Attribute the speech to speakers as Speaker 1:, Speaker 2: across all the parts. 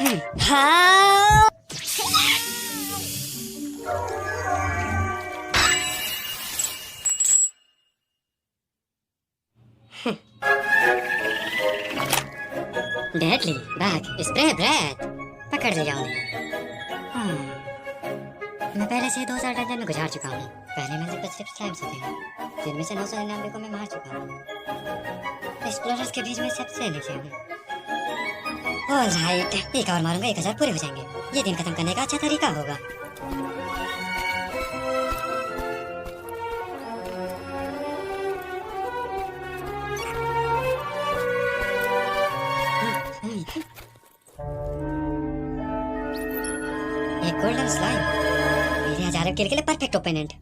Speaker 1: हाँ। Deadly bag spray breath पकड़ लिया उन्हें। मैं पहले से 2000 डंजन में गुजार चुका हूँ। पहले में सिर्फ स्लाइम्स होते हैं जिनमें से 999 को मैं मार चुका हूँ। एक्सप्लोरर्स के बीच में सबसे नीचे हूँ। ऑलराइट, एक और मारूंगा 1000 पूरे हो जाएंगे। ये दिन खत्म करने का अच्छा तरीका होगा। एक गोल्डन स्लाइम मेरे 1000 किल के लिए परफेक्ट ओपोनेंट।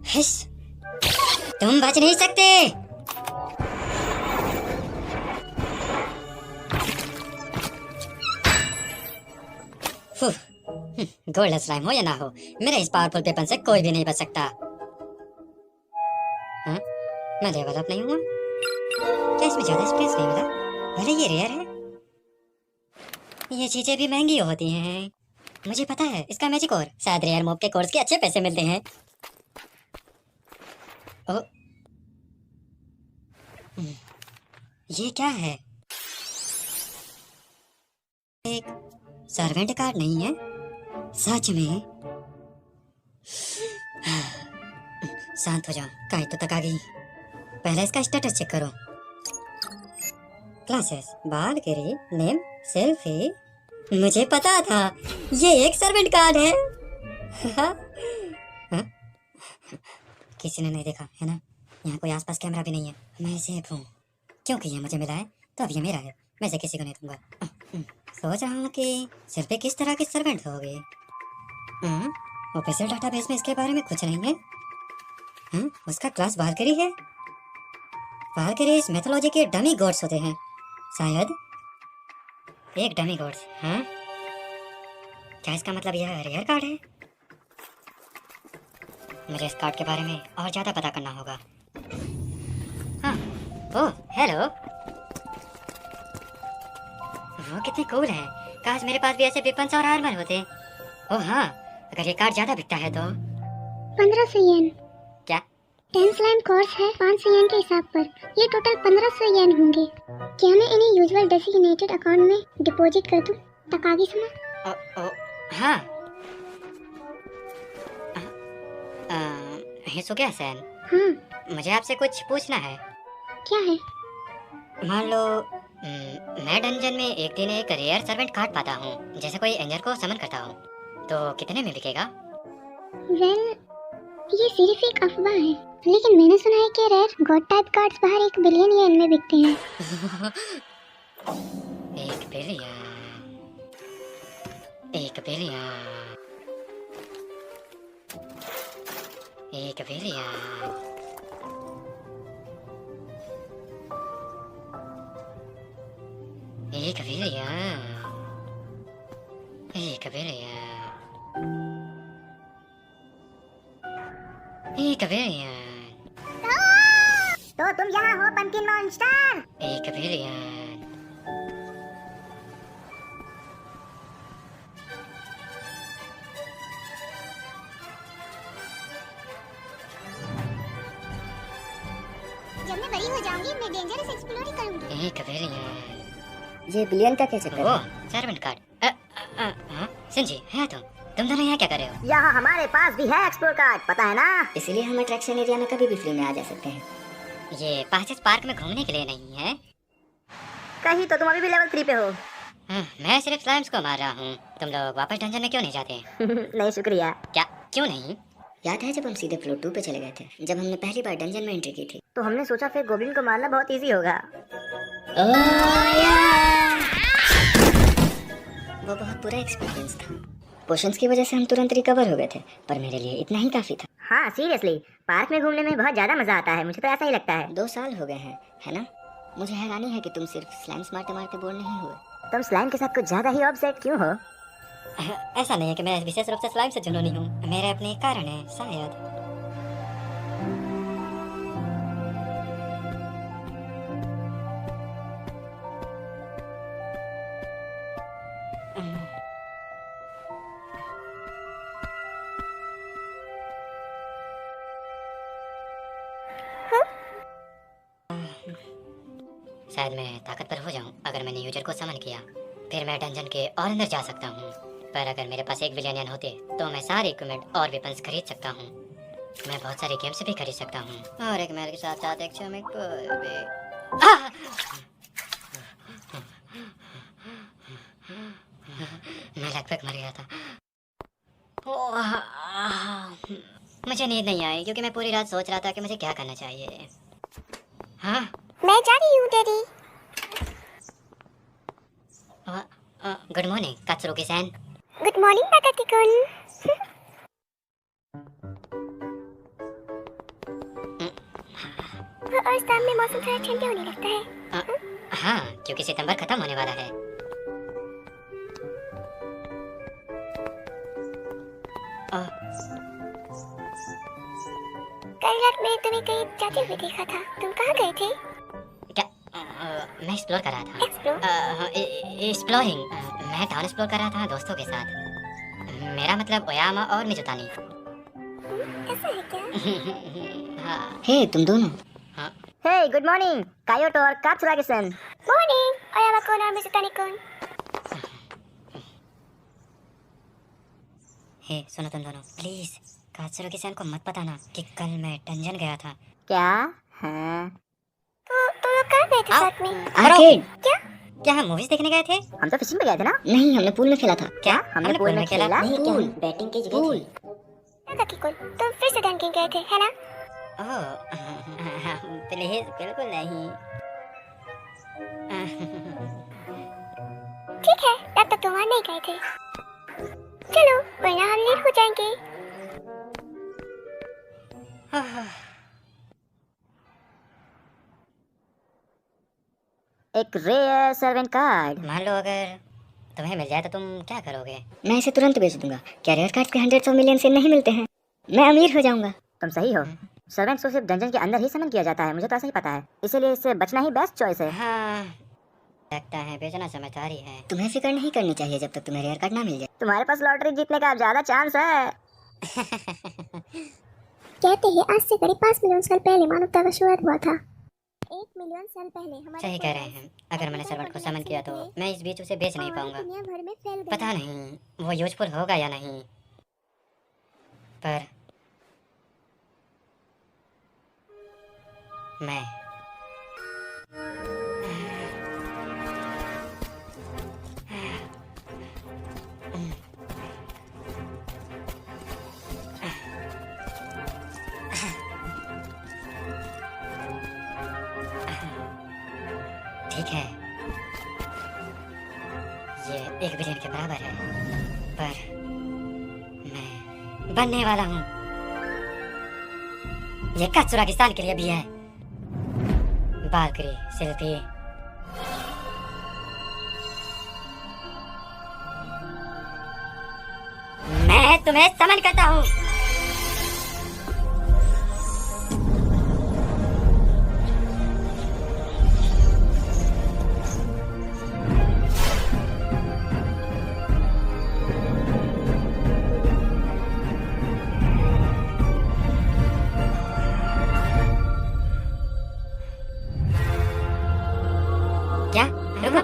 Speaker 1: हिस, तुम बच नहीं सकते। गोल्डन स्लाइम हो या ना हो, मेरे इस पावरफुल वेपन से कोई भी नहीं बच सकता। हाँ? मैं लेवल अप नहीं हुआ? क्या इसमें ज्यादा स्पेस नहीं मिला? भले ये रेयर है। ये चीजें भी महंगी होती हैं, मुझे पता है। इसका मैजिक और शायद रेयर मॉब के कोर्स के अच्छे पैसे मिलते हैं। ओ, ये क्या है? एक सर्वेंट कार्ड नहीं है सच में? शांत हो जाओ, काइतो तक आ गई। पहले इसका स्टेटस चेक करो। क्लासेस, बालगिरी, नेम, सेल्फी। मुझे पता था ये एक सर्वेंट कार्ड है। हाँ? किसी ने नहीं देखा है ना? यहाँ कोई आसपास कैमरा भी नहीं है। मैं सेफ हूँ क्योंकि ये मुझे मिला है, तो अब ये मेरा है। मैं इसे किसी को नहीं दूंगा। सोच रहा हूँ कि सिर पे किस तरह के सर्वेंट होंगे। ऑफिशियल डाटाबेस में इसके बारे में कुछ नहीं है। उसका क्लास वाल्किरी है। वाल्किरी इस मैथोलॉजी के डमी गॉड्स होते हैं शायद। एक डमी गॉड्स? हाँ, क्या इसका मतलब यह रेयर कार्ड है? मुझे इस कार्ड के बारे में और ज्यादा पता करना होगा। हाँ, ओह हेलो। वो कितने कूल है। काश मेरे पास भी ऐसे वेपन्स और आर्मर होते। ओह हाँ, अगर ये कार्ड ज्यादा बिकता है तो
Speaker 2: 1500 येन।
Speaker 1: क्या?
Speaker 2: 10 स्लाइम कोर्स है 500 येन के हिसाब पर। ये टोटल 1500 येन होंगे। क्या मैं इन्हें यूजुअल डेसिग्नेटेड अकाउंट में डिपॉजिट कर दूं? तकागी सुना?
Speaker 1: हाँ। हिसुके हसन।
Speaker 2: हाँ।
Speaker 1: मुझे आपसे कुछ पूछना है।
Speaker 2: क्या है?
Speaker 1: मान लो मैं डंजन में एक दिन एक रेयर सर्वेंट कार्ड पाता हूँ, जैसे कोई एंजर को समन करता हूँ, तो कितने में बिकेगा?
Speaker 2: वेल, ये सिर्फ एक अफवाह है, लेकिन मैंने सुना है कि रेयर गॉड टाइप कार्ड्स बाहर 1 बिलियन येन में बिकते हैं।
Speaker 1: 1 बिलियन, 1 बिलियन, 1 बिलियन। एक बिलियन, 1 बिलियन, 1 बिलियन।
Speaker 2: तो तुम यहाँ हो पंकिन मॉन्स्टर?
Speaker 1: 1 बिलियन।
Speaker 2: जब मैं बड़ी हो जाऊंगी मैं डेंजरस एक्सप्लोर ही करूंगी।
Speaker 1: 1 बिलियन।
Speaker 3: ये बिलियन का कैसे कर?
Speaker 1: वो सर्वेंट कार्ड। सिंजी है तुम दोनों यहाँ क्या कर रहे हो?
Speaker 3: यहाँ हमारे पास भी है एक्सप्लोर कार्ड, पता है ना? इसीलिए हम अट्रैक्शन एरिया में कभी भी फ्री में आ जा सकते हैं।
Speaker 1: ये पासेस पार्क में घूमने के लिए नहीं है।
Speaker 3: कहीं तो तुम अभी भी लेवल 3 पे हो।
Speaker 1: मैं सिर्फ स्लाइम्स को मार रहा हूँ। तुम लोग वापस डंजन में क्यों नहीं जाते?
Speaker 3: नहीं शुक्रिया।
Speaker 1: क्या क्यों नहीं?
Speaker 3: याद है जब हम सीधे फ्लोर 2 पे चले गए थे, जब हमने पहली बार डंजन में एंट्री की थी?
Speaker 4: तो हमने सोचा फिर गोब्लिन को मारना बहुत इजी होगा।
Speaker 3: वो बहुत बुरा एक्सपीरियंस था। पोशंस की वजह से हम तुरंत रिकवर हो गए थे, पर मेरे लिए इतना ही काफी था।
Speaker 4: हाँ सीरियसली, पार्क में घूमने में बहुत ज्यादा मजा आता है। मुझे तो ऐसा ही लगता है।
Speaker 3: 2 साल हो गए हैं, है ना? मुझे हैरानी है कि तुम सिर्फ स्लाइम्स मारते मारते बोर नहीं हुए।
Speaker 4: तुम स्लाइम के साथ कुछ ज्यादा ही ऑब्सेट क्यों हो?
Speaker 1: ऐसा नहीं है कि मैं विशेष रूप से स्लाइम से जुनूनी हूँ। मेरे अपने कारण है शायद। शायद मैं ताकतवर हो जाऊं अगर मैंने यूजर को समन किया। फिर मैं डंजन के और अंदर जा सकता हूँ। पर अगर मेरे पास 1 बिलियन होते तो मैं सारे इक्विपमेंट और वेपन्स खरीद सकता हूँ। मैं बहुत सारे गेम्स भी खरीद सकता हूँ और एक महल के साथ साथ एक चमक भी। आह! मैं लगभग मर गया था। ओह, मुझे नींद नहीं आई क्योंकि मैं पूरी रात सोच रहा था कि मुझे क्या करना चाहिए। हाँ,
Speaker 2: मैं जा रही हूँ daddy.
Speaker 1: Good morning Katsurugi san.
Speaker 2: Good morning Takaki kun. और शाम में मौसम थोड़ा ठंडा होने लगता है।
Speaker 1: हाँ, क्योंकि सितंबर खत्म होने वाला है।
Speaker 2: कल रात मैंने तुम्हें कहीं जाते हुए देखा था। तुम कहाँ गए थे?
Speaker 1: क्या? मैं एक्सप्लोर कर रहा था।
Speaker 2: एक्सप्लोर?
Speaker 1: एक्सप्लोरिंग। मैं टाउन एक्सप्लोर कर रहा था दोस्तों के साथ। मेरा मतलब ओयामा और मिजुतानी।
Speaker 2: ऐसा है क्या?
Speaker 1: हाँ।
Speaker 3: हे तुम दोनों,
Speaker 4: हे गुड मॉर्निंग कायोटो और कात्सुरागी-सन।
Speaker 2: मॉर्निंग ओयामा-कुन और मिजुतानी-कुन।
Speaker 1: हे सुनो तुम दोनों, प्लीज कात्सुरुगी सैन को मत बताना कि कल मैं डंजन गया था।
Speaker 4: क्या? हाँ।
Speaker 2: तो तुम लोग कहाँ गए थे साथ में?
Speaker 3: आर्केड।
Speaker 1: क्या हम मूवीज देखने गए थे?
Speaker 4: हम तो फिशिंग पे गए थे ना?
Speaker 3: नहीं, हमने पूल में खेला था।
Speaker 1: क्या
Speaker 4: हमने पूल में खेला?
Speaker 3: नहीं, क्या हम बैटिंग की जगह थे?
Speaker 2: ताकाकी-कुन, तुम फिर से डंकिंग गए थे, है ना?
Speaker 1: ओह, प्लीज बिल्कुल नहीं।
Speaker 2: ठीक है, तब तक तुम वहाँ नहीं गए थे। चलो, वरना हम लेट हो जाएंगे।
Speaker 4: एक रेयर सर्वेंट कार्ड।
Speaker 1: मान लो अगर तुम्हें मिल जाए तो तुम क्या करोगे?
Speaker 3: मैं इसे तुरंत बेच दूंगा। क्या रेयर कार्ड्स के 100 मिलियन से नहीं मिलते हैं? मैं अमीर हो जाऊंगा।
Speaker 4: तुम सही हो। सर्वेंट्स को सिर्फ डंजन के अंदर ही समन किया जाता है, मुझे तो ऐसा ही पता है। इसीलिए इससे बचना ही बेस्ट चॉइस है।
Speaker 1: हाँ, लगता है बेचना समझदारी है।
Speaker 3: तुम्हें फिक्र नहीं करनी चाहिए जब तक तुम्हें रेयर कार्ड ना मिल जाए।
Speaker 4: तुम्हारे पास लॉटरी जीतने का ज्यादा चांस है।
Speaker 2: कहते हैं आज से करीब 5 मिलियन साल पहले मानवता का शुरुआत हुआ था। 1 मिलियन साल पहले हमारे
Speaker 1: सही कह रहे हैं। अगर मैंने सर्वेंट को समन किया तो मैं इस बीच उसे बेच नहीं पाऊंगा।
Speaker 2: दुनिया भर में फैल गए।
Speaker 1: पता नहीं वो यूजफुल होगा या नहीं, पर मैं ठीक है, ये 1 बिलियन के बराबर है, पर मैं बनने वाला हूँ। ये कात्सुरागी-सान के लिए भी है। बालकरी शिल्पी, मैं तुम्हें समन करता हूँ। क्या? रुको।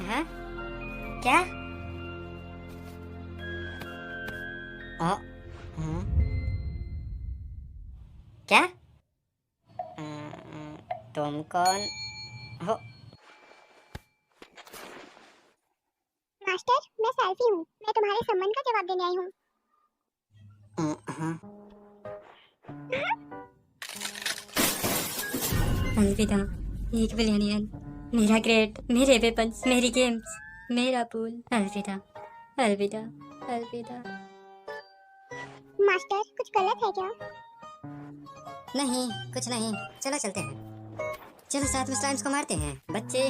Speaker 1: हाँ? क्या? क्या? तुम कौन हो?
Speaker 2: मास्टर, मैं सेल्फी हूँ। मैं तुम्हारे सम्मान का जवाब देने आई हूँ।
Speaker 1: अलविदा 1 बिलियनियन, मेरा ग्रेड, मेरे वेपन्स, मेरी गेम्स, मेरा पूल। अलविदा अलविदा अलविदा।
Speaker 2: मास्टर, कुछ गलत है क्या?
Speaker 1: नहीं, कुछ नहीं। चलो चलते हैं। चलो साथ में स्लाइम्स को मारते हैं बच्चे।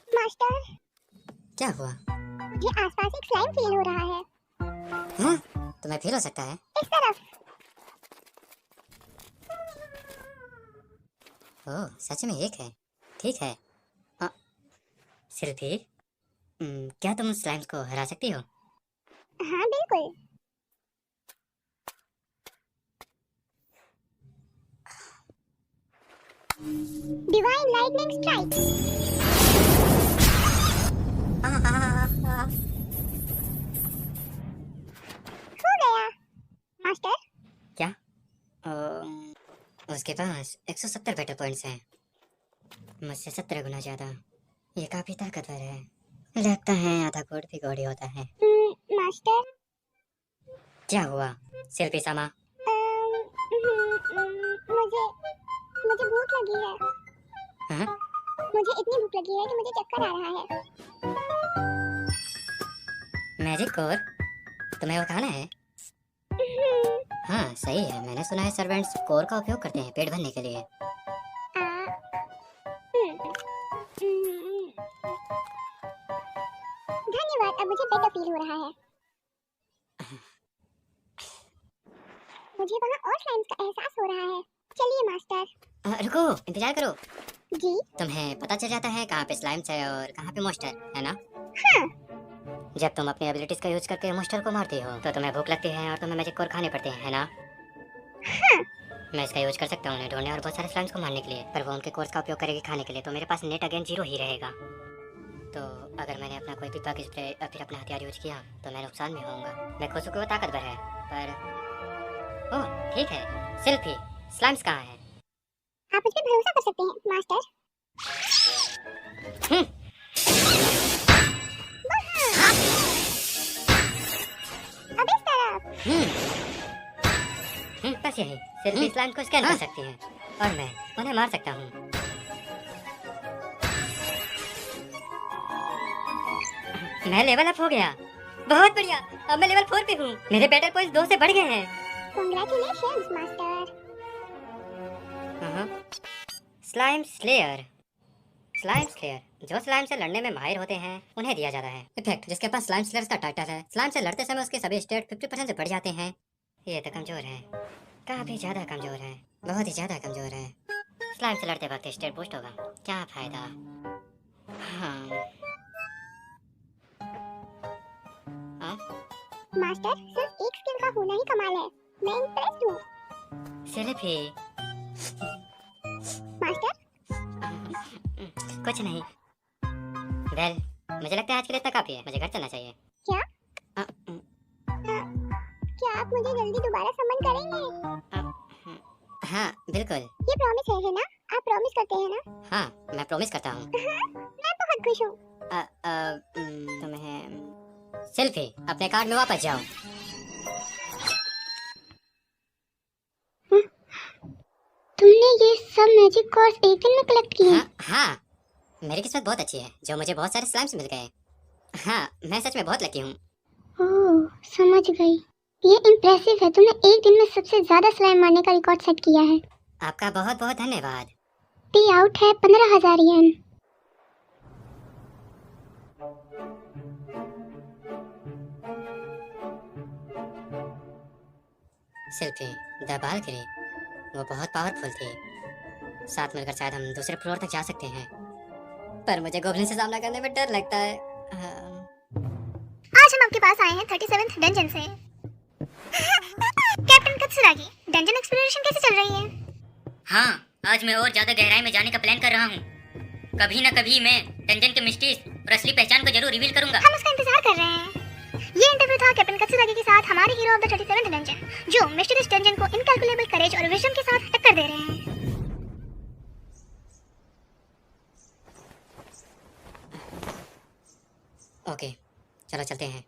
Speaker 2: मास्टर,
Speaker 1: क्या हुआ?
Speaker 2: मुझे आसपास एक स्लाइम फील हो रहा है।
Speaker 1: हाँ? तुम्हें फील हो सकता है?
Speaker 2: इस तरफ।
Speaker 1: ओह, सच में एक है। ठीक है। शिल्पी, क्या तुम स्लाइम्स को हरा सकती हो?
Speaker 2: हाँ बिल्कुल। Divine lightning strike. हो गया मास्टर।
Speaker 1: क्या? उसके पास 170 बैटल पॉइंट्स हैं, मुझसे 17 गुना ज्यादा। ये काफी ताकतवर है, लगता है आधा कोड भी गौड़ी होता है।
Speaker 2: मास्टर
Speaker 1: क्या हुआ शिल्पी सामा?
Speaker 2: मुझे मुझे भूख लगी है।
Speaker 1: हाँ?
Speaker 2: मुझे इतनी भूख लगी है कि मुझे चक्कर आ रहा है।
Speaker 1: मैजिक कोर तुम्हें वो खाना है? हाँ सही है, मैंने सुना है सर्वेंट्स कोर का उपयोग करते हैं पेट भरने के लिए।
Speaker 2: धन्यवाद, अब मुझे बेटर फील हो रहा है। मुझे वहाँ और स्लाइम्स का एहसास हो रहा है। चलिए मास्टर।
Speaker 1: रुको, इंतजार करो।
Speaker 2: जी
Speaker 1: तुम्हें पता चल जाता है कहाँ पे स्लाइम्स है और कहाँ पे मोस्टर है ना?
Speaker 2: हाँ।
Speaker 1: जब तुम अपनी एबिलिटीज का यूज करके मोस्टर को मारती हो तो तुम्हें भूख लगती है और तुम्हें मैजिक कोर खाने पड़ते हैं, है ना?
Speaker 2: हाँ।
Speaker 1: मैं इसका यूज कर सकता हूँ उन्हें ढूंढने और बहुत सारे स्लाइम्स को मारने के लिए, पर वो उनके कोर्स का उपयोग करेगी खाने के लिए, तो मेरे पास नेट अगेन 0 ही रहेगा। तो अगर मैंने अपना कोई भी बग स्प्रे या फिर अपना हथियार यूज किया तो मैं नुकसान में होऊंगा। मैं खुद को वो ताकतवर है, पर ओह ठीक है। शिल्पी, स्लाइम्स कहाँ है?
Speaker 2: आप मुझ पे भरोसा कर सकते हैं मास्टर। अब इस तरफ।
Speaker 1: बस यही। शिल्पी स्लाइम को स्कैन कर सकती है और मैं उन्हें मार सकता हूँ। मैं लेवल अप हो गया, बहुत बढ़िया। अब मैं लेवल 4 पे हूँ, मेरे बैटल पॉइंट्स 2 से बढ़ गए हैं।
Speaker 2: Congratulations master.
Speaker 1: Slime slayer. Slime slayer जो स्लाइम से लड़ने में माहिर होते हैं उन्हें दिया जाता है इफेक्ट, जिसके पास स्लाइम स्लेयर का टाइटल है। स्लाइम से लड़ते समय उसके सभी स्टेट 50% से बढ़ जाते हैं। ये तो कमजोर है, काफी ज्यादा कमजोर है, बहुत ही ज्यादा कमजोर है। स्लाइम से लड़ते वक्त स्टेट बूस्ट होगा, क्या फायदा? हाँ
Speaker 2: मास्टर सिर्फ एक स्किल का होना ही कमाल है, मैं इम्प्रेस्ड हूँ।
Speaker 1: शिल्पी।
Speaker 2: मास्टर
Speaker 1: कुछ नहीं। वेल, मुझे लगता है आज के लिए इतना काफी है, मुझे घर चलना चाहिए।
Speaker 2: क्या?
Speaker 1: अ,
Speaker 2: क्या आप मुझे जल्दी दोबारा समन करेंगे?
Speaker 1: हाँ बिल्कुल।
Speaker 2: ये प्रॉमिस है ना? आप प्रॉमिस करते हैं ना?
Speaker 1: हाँ मैं प्रॉमिस करता हूँ।
Speaker 2: मैं बहुत खुश हूँ।
Speaker 1: तुम्हें शिल्पी अपने कार्ड में वापस जाओ।
Speaker 2: तुमने ये सब मैजिक कोर्स एक दिन में कलेक्ट किए?
Speaker 1: हाँ, मेरी किस्मत बहुत अच्छी है जो मुझे बहुत सारे स्लाइम्स मिल गए। हाँ मैं सच में बहुत लकी हूँ।
Speaker 2: ओह समझ गई। ये इम्प्रेसिव है, तुमने एक दिन में सबसे ज्यादा स्लाइम मारने का रिकॉर्ड सेट किया है।
Speaker 1: आपका बहुत बहुत धन्यवाद।
Speaker 2: पे आउट है 15,000 येन।
Speaker 1: शिल्पी द बालकनी, वो बहुत पावरफुल थी। साथ मिलकर शायद हम दूसरे फ्लोर तक जा सकते हैं, पर मुझे गोब्लिन से सामना करने में डर लगता है।
Speaker 2: आज हम आपके पास आए हैं 37th डंजन से। कैप्टन कत्सुरागी, डंजन एक्सप्लोरेशन कैसे चल रही है?
Speaker 1: हाँ, आज मैं और ज्यादा गहराई में जाने का प्लान कर रहा हूँ। कभी न कभी मैं डंजन के मिस्ट्रीज और असली पहचान को जरूर रिवील करूंगा।
Speaker 2: हम उसका इंतजार कर रहे हैं। ये इंटरव्यू था कैप्टन कत्सुरागी के साथ, हमारे hero of the 37th dungeon, जो मिस्टीरियस डंजन को इनकैलकुलेबल करेज और विजडम के साथ टक्कर दे रहे हैं।
Speaker 1: ओके, चलो चलते हैं।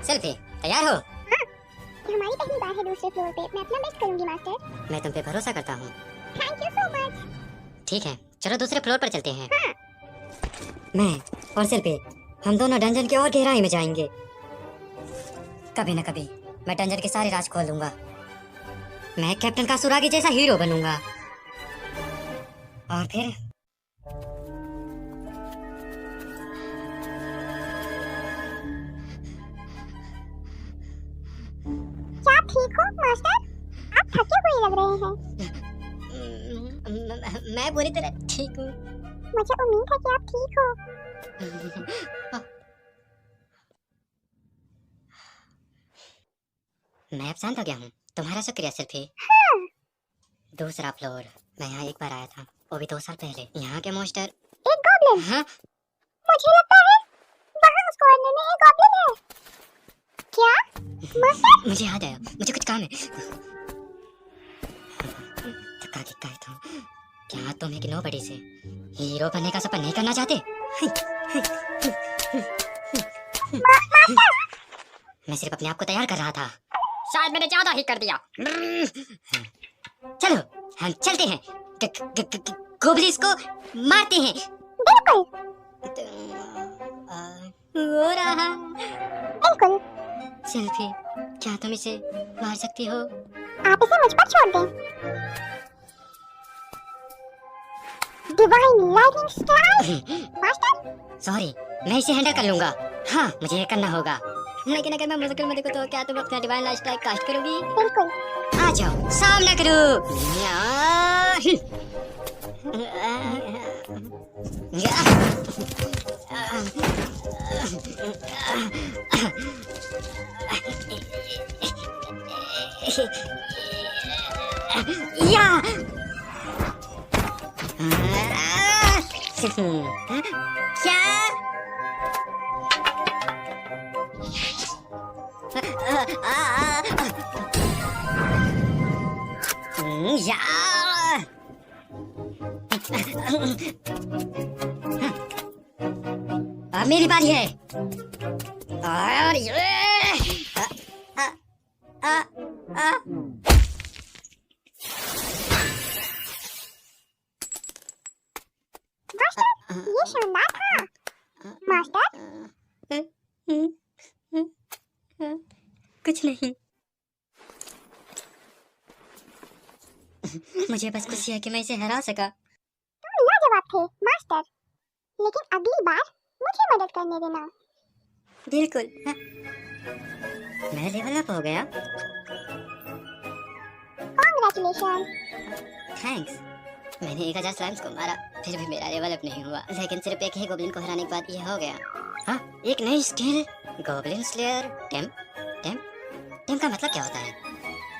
Speaker 1: शिल्पी तैयार हो?
Speaker 2: ये हमारी पहली बार है दूसरे फ्लोर पे, मैं अपना बेस्ट करूंगी मास्टर।
Speaker 1: मैं तुम पे भरोसा करता हूँ।
Speaker 2: Thank you so much.
Speaker 1: ठीक है, चलो दूसरे फ्लोर पर चलते हैं। मैं और शिल्पी हम दोनों डंजन की और गहराई में जाएंगे। कभी न कभी मैं डंजन के सारे राज खोल लूंगा। मैं कैप्टन कासुरागी जैसा हीरो बनूंगा और फिर
Speaker 2: क्या ठीक हो मास्टर? आप थके हुए लग रहे हैं।
Speaker 1: मैं पूरी तरह ठीक हूँ।
Speaker 2: मुझे उम्मीद है कि आप ठीक हो।
Speaker 1: मैं अब शांत हो गया हूँ, तुम्हारा शुक्रिया सिल्फी। दूसरा फ्लोर, मैं यहाँ एक बार आया था, वो भी 2 साल पहले। यहाँ के मॉन्स्टर
Speaker 2: एक गॉब्लिन।
Speaker 1: हाँ
Speaker 2: मुझे लगता है वहाँ उस कॉर्नर में एक गॉब्लिन है। क्या? मास्टर?
Speaker 1: मुझे याद आया, मुझे कुछ काम है। थका के कहता था, क्या तुम एक नोबडी से हीरो बनने का सपना नहीं करना चाहते? मैं सिर्फ अपने आप को तैयार कर रहा था। शायद मैंने ज्यादा ही कर दिया। चलो हम चलते हैं, गोबलिन्स को मारते हैं।
Speaker 2: बिल्कुल
Speaker 1: हो रहा।
Speaker 2: बिल्कुल।
Speaker 1: सिल्फी, क्या तुम इसे मार सकती हो?
Speaker 2: आप इसे मुझ पर छोड़ दें। Divine lighting style. Master?
Speaker 1: Sorry, मैं इसे हैंडल कर लूंगा। हाँ, मुझे ये करना होगा। लेकिन अगर मैं मुश्किल में देखूं तो क्या तुम अपना डिवाइन लाइट स्ट्राइक कास्ट करोगी?
Speaker 2: बिल्कुल।
Speaker 1: आ जाओ, सामना करो। या क्या? या अब मेरी बारी है। और ये आ, आ, आ,
Speaker 2: मास्टर, ये शानदार था। मास्टर?
Speaker 1: कुछ नहीं। मुझे बस खुशी है कि मैं इसे हरा सका।
Speaker 2: तुम लाजवाब थे, मास्टर। लेकिन अगली बार मुझे मदद करने देना।
Speaker 1: बिल्कुल। हाँ। मैं लेवल अप हो गया।
Speaker 2: कांग्रेचुलेशन।
Speaker 1: थैंक्स। मैंने 1000 स्लाइम्स को मारा, फिर भी मेरा लेवल अप नहीं हुआ। लेकिन सिर्फ एक ही गोब्लिन को हराने के बाद ये हो गया। हाँ, एक नई स्किल, गोब्लिन स्लेयर टेम। टेम टेम का मतलब क्या होता है?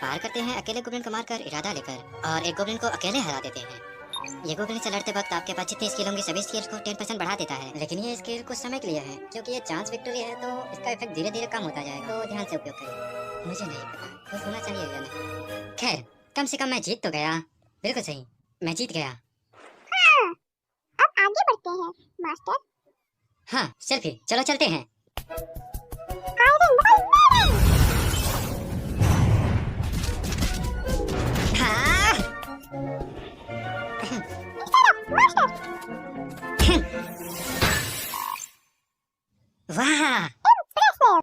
Speaker 1: पार करते हैं अकेले गोब्लिन को मारकर इरादा लेकर, और एक गोब्लिन को अकेले हरा देते हैं। ये गोब्लिन से लड़ते वक्त आपके पास जितनी स्किल होंगी सभी स्किल्स को 10% बढ़ा देता है। लेकिन ये स्किल कुछ समय के लिए है, क्योंकि ये चांस विक्ट्री है तो इसका इफेक्ट धीरे धीरे कम होता जाएगा, तो ध्यान से उपयोग करिए। मुझे नहीं पता कुछ होना चाहिए या नहीं। खैर, कम से कम मैं जीत तो गया। बिल्कुल सही, मैं जीत गया।
Speaker 2: हाँ, अब आगे बढ़ते हैं, मास्टर।
Speaker 1: हाँ सेल्फी, चलो चलते हैं।
Speaker 2: Iron ball.
Speaker 1: हाँ।
Speaker 2: मास्टर,
Speaker 1: वाह,
Speaker 2: इम्प्रेसिव।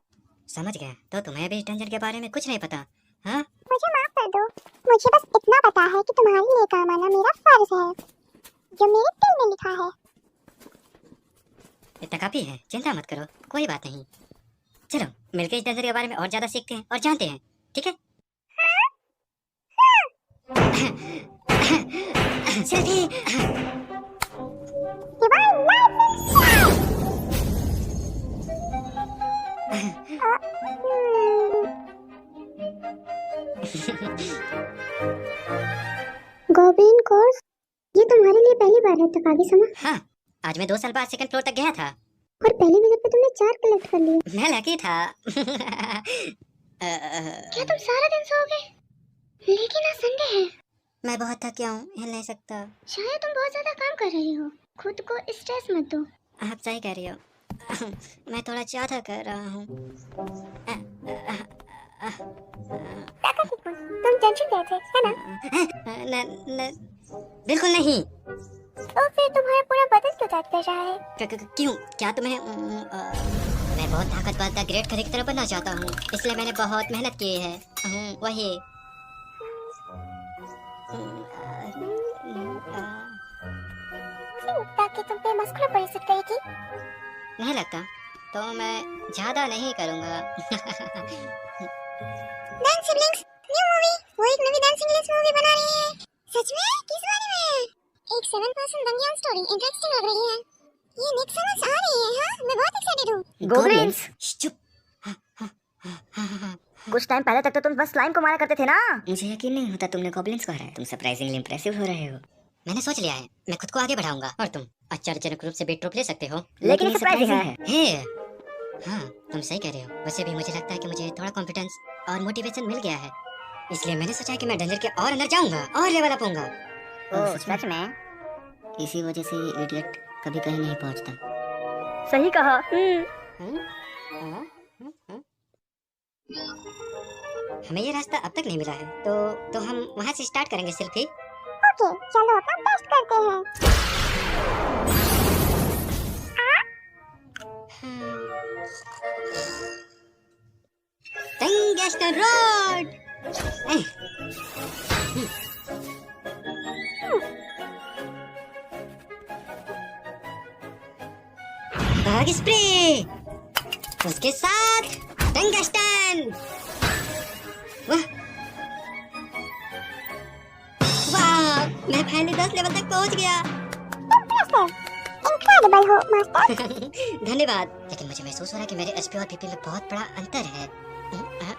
Speaker 1: समझ गया। तो तुम्हें भी इस डंजन के बारे में कुछ नहीं पता? हाँ,
Speaker 2: मुझे माफ कर दो। मुझे बस इतना पता है कि तुम्हारे लिए काम आना मेरा फर्ज है, जो मेरे दिल में लिखा है।
Speaker 1: इतना काफी है, चिंता मत करो, कोई बात नहीं। चलो मिलकर इस डंजन के बारे में और ज्यादा सीखते हैं और जानते हैं, ठीक है? Selfie.
Speaker 2: Divine lighting style. Goblin course, ये तुम्हारे लिए पहली बार है तकागी-sama?
Speaker 1: हाँ, आज मैं 2 साल बाद सेकंड फ्लोर तक गया था।
Speaker 2: और पहली विजिट पे तुमने 4 कलेक्ट कर लिए।
Speaker 1: मैं लकी था।
Speaker 2: क्या तुम सारा दिन सोओगे? लेकिन आज संडे है।
Speaker 1: मैं बहुत थक गया हूँ, हिल नहीं सकता।
Speaker 2: शायद तुम बहुत ज्यादा काम कर रही हो। खुद को स्ट्रेस मत दो।
Speaker 1: आप सही कह रही हो। मैं थोड़ा ज्यादा कर रहा हूँ।
Speaker 2: तुम टेंशन गए थे, है ना?
Speaker 1: न, बिल्कुल नहीं।
Speaker 2: तो फिर तुम्हारा पूरा बदन क्यों दर्द कर रहा है?
Speaker 1: क्यों? क्या तुम्हें मैं बहुत ताकतवर द ग्रेट खरी की तरह बनना चाहता हूँ, इसलिए मैंने बहुत मेहनत की है। वही।
Speaker 2: मुझे लगता कि तुम पे मस्कुलर परिस्थित करेगी।
Speaker 1: नहीं लगता, तो मैं ज्यादा नहीं करूँगा।
Speaker 2: डांस सिबलिंग्स न्यू मूवी, वो एक नई डांसिंग इंग्लिश मूवी बना रही है। सच में? किस बारे में? एक 7 पर्सन दंगियों लव स्टोरी इंटरेस्टिंग लग रही है। ये नेक्स्ट समझ आ रही है। हाँ, मैं बहुत एक्साइटेड हूँ।
Speaker 4: गोब्लिन्स।
Speaker 3: चुप।
Speaker 4: कुछ टाइम पहले तक तो तुम बस स्लाइम को मारा करते थे ना।
Speaker 3: मुझे यकीन नहीं होता तुमने गॉब्लिन्स को हराया। तुम सरप्राइजिंगली इंप्रेसिव हो रहे हो।
Speaker 1: मैंने सोच लिया है, मैं खुद को आगे बढ़ाऊंगा और तुम आश्चर्यजनक रूप से बेट ट्रॉप ले सकते हो।
Speaker 4: लेकिन ये
Speaker 3: surprising
Speaker 4: सरप्राइजिंग है।
Speaker 1: हे, हाँ तुम सही कह रहे हो। वैसे भी मुझे लगता है कि मुझे थोड़ा कॉन्फिडेंस और मोटिवेशन मिल गया है, इसलिए मैंने सोचा कि मैं डेंजर के और अंदर जाऊंगा और लेवल अप होऊंगा।
Speaker 4: ओह सच में?
Speaker 3: इसी वजह से ये इडियट कभी कहीं नहीं पहुंचता।
Speaker 4: सही कहा।
Speaker 1: हमें ये रास्ता अब तक नहीं मिला है, तो हम वहाँ से स्टार्ट करेंगे सेल्फी।
Speaker 2: ओके, चलो अपना टेस्ट करते हैं।
Speaker 1: Tungsten road. भाग स्प्रे, उसके साथ टंगस्टन। वाह वाह, मैं पहले 10 लेवल तक पहुंच गया।
Speaker 2: इनक्रेडिबल हो मास्टर।
Speaker 1: धन्यवाद, लेकिन मुझे महसूस हो रहा है कि मेरे एचपी और पीपी में बहुत बड़ा अंतर है।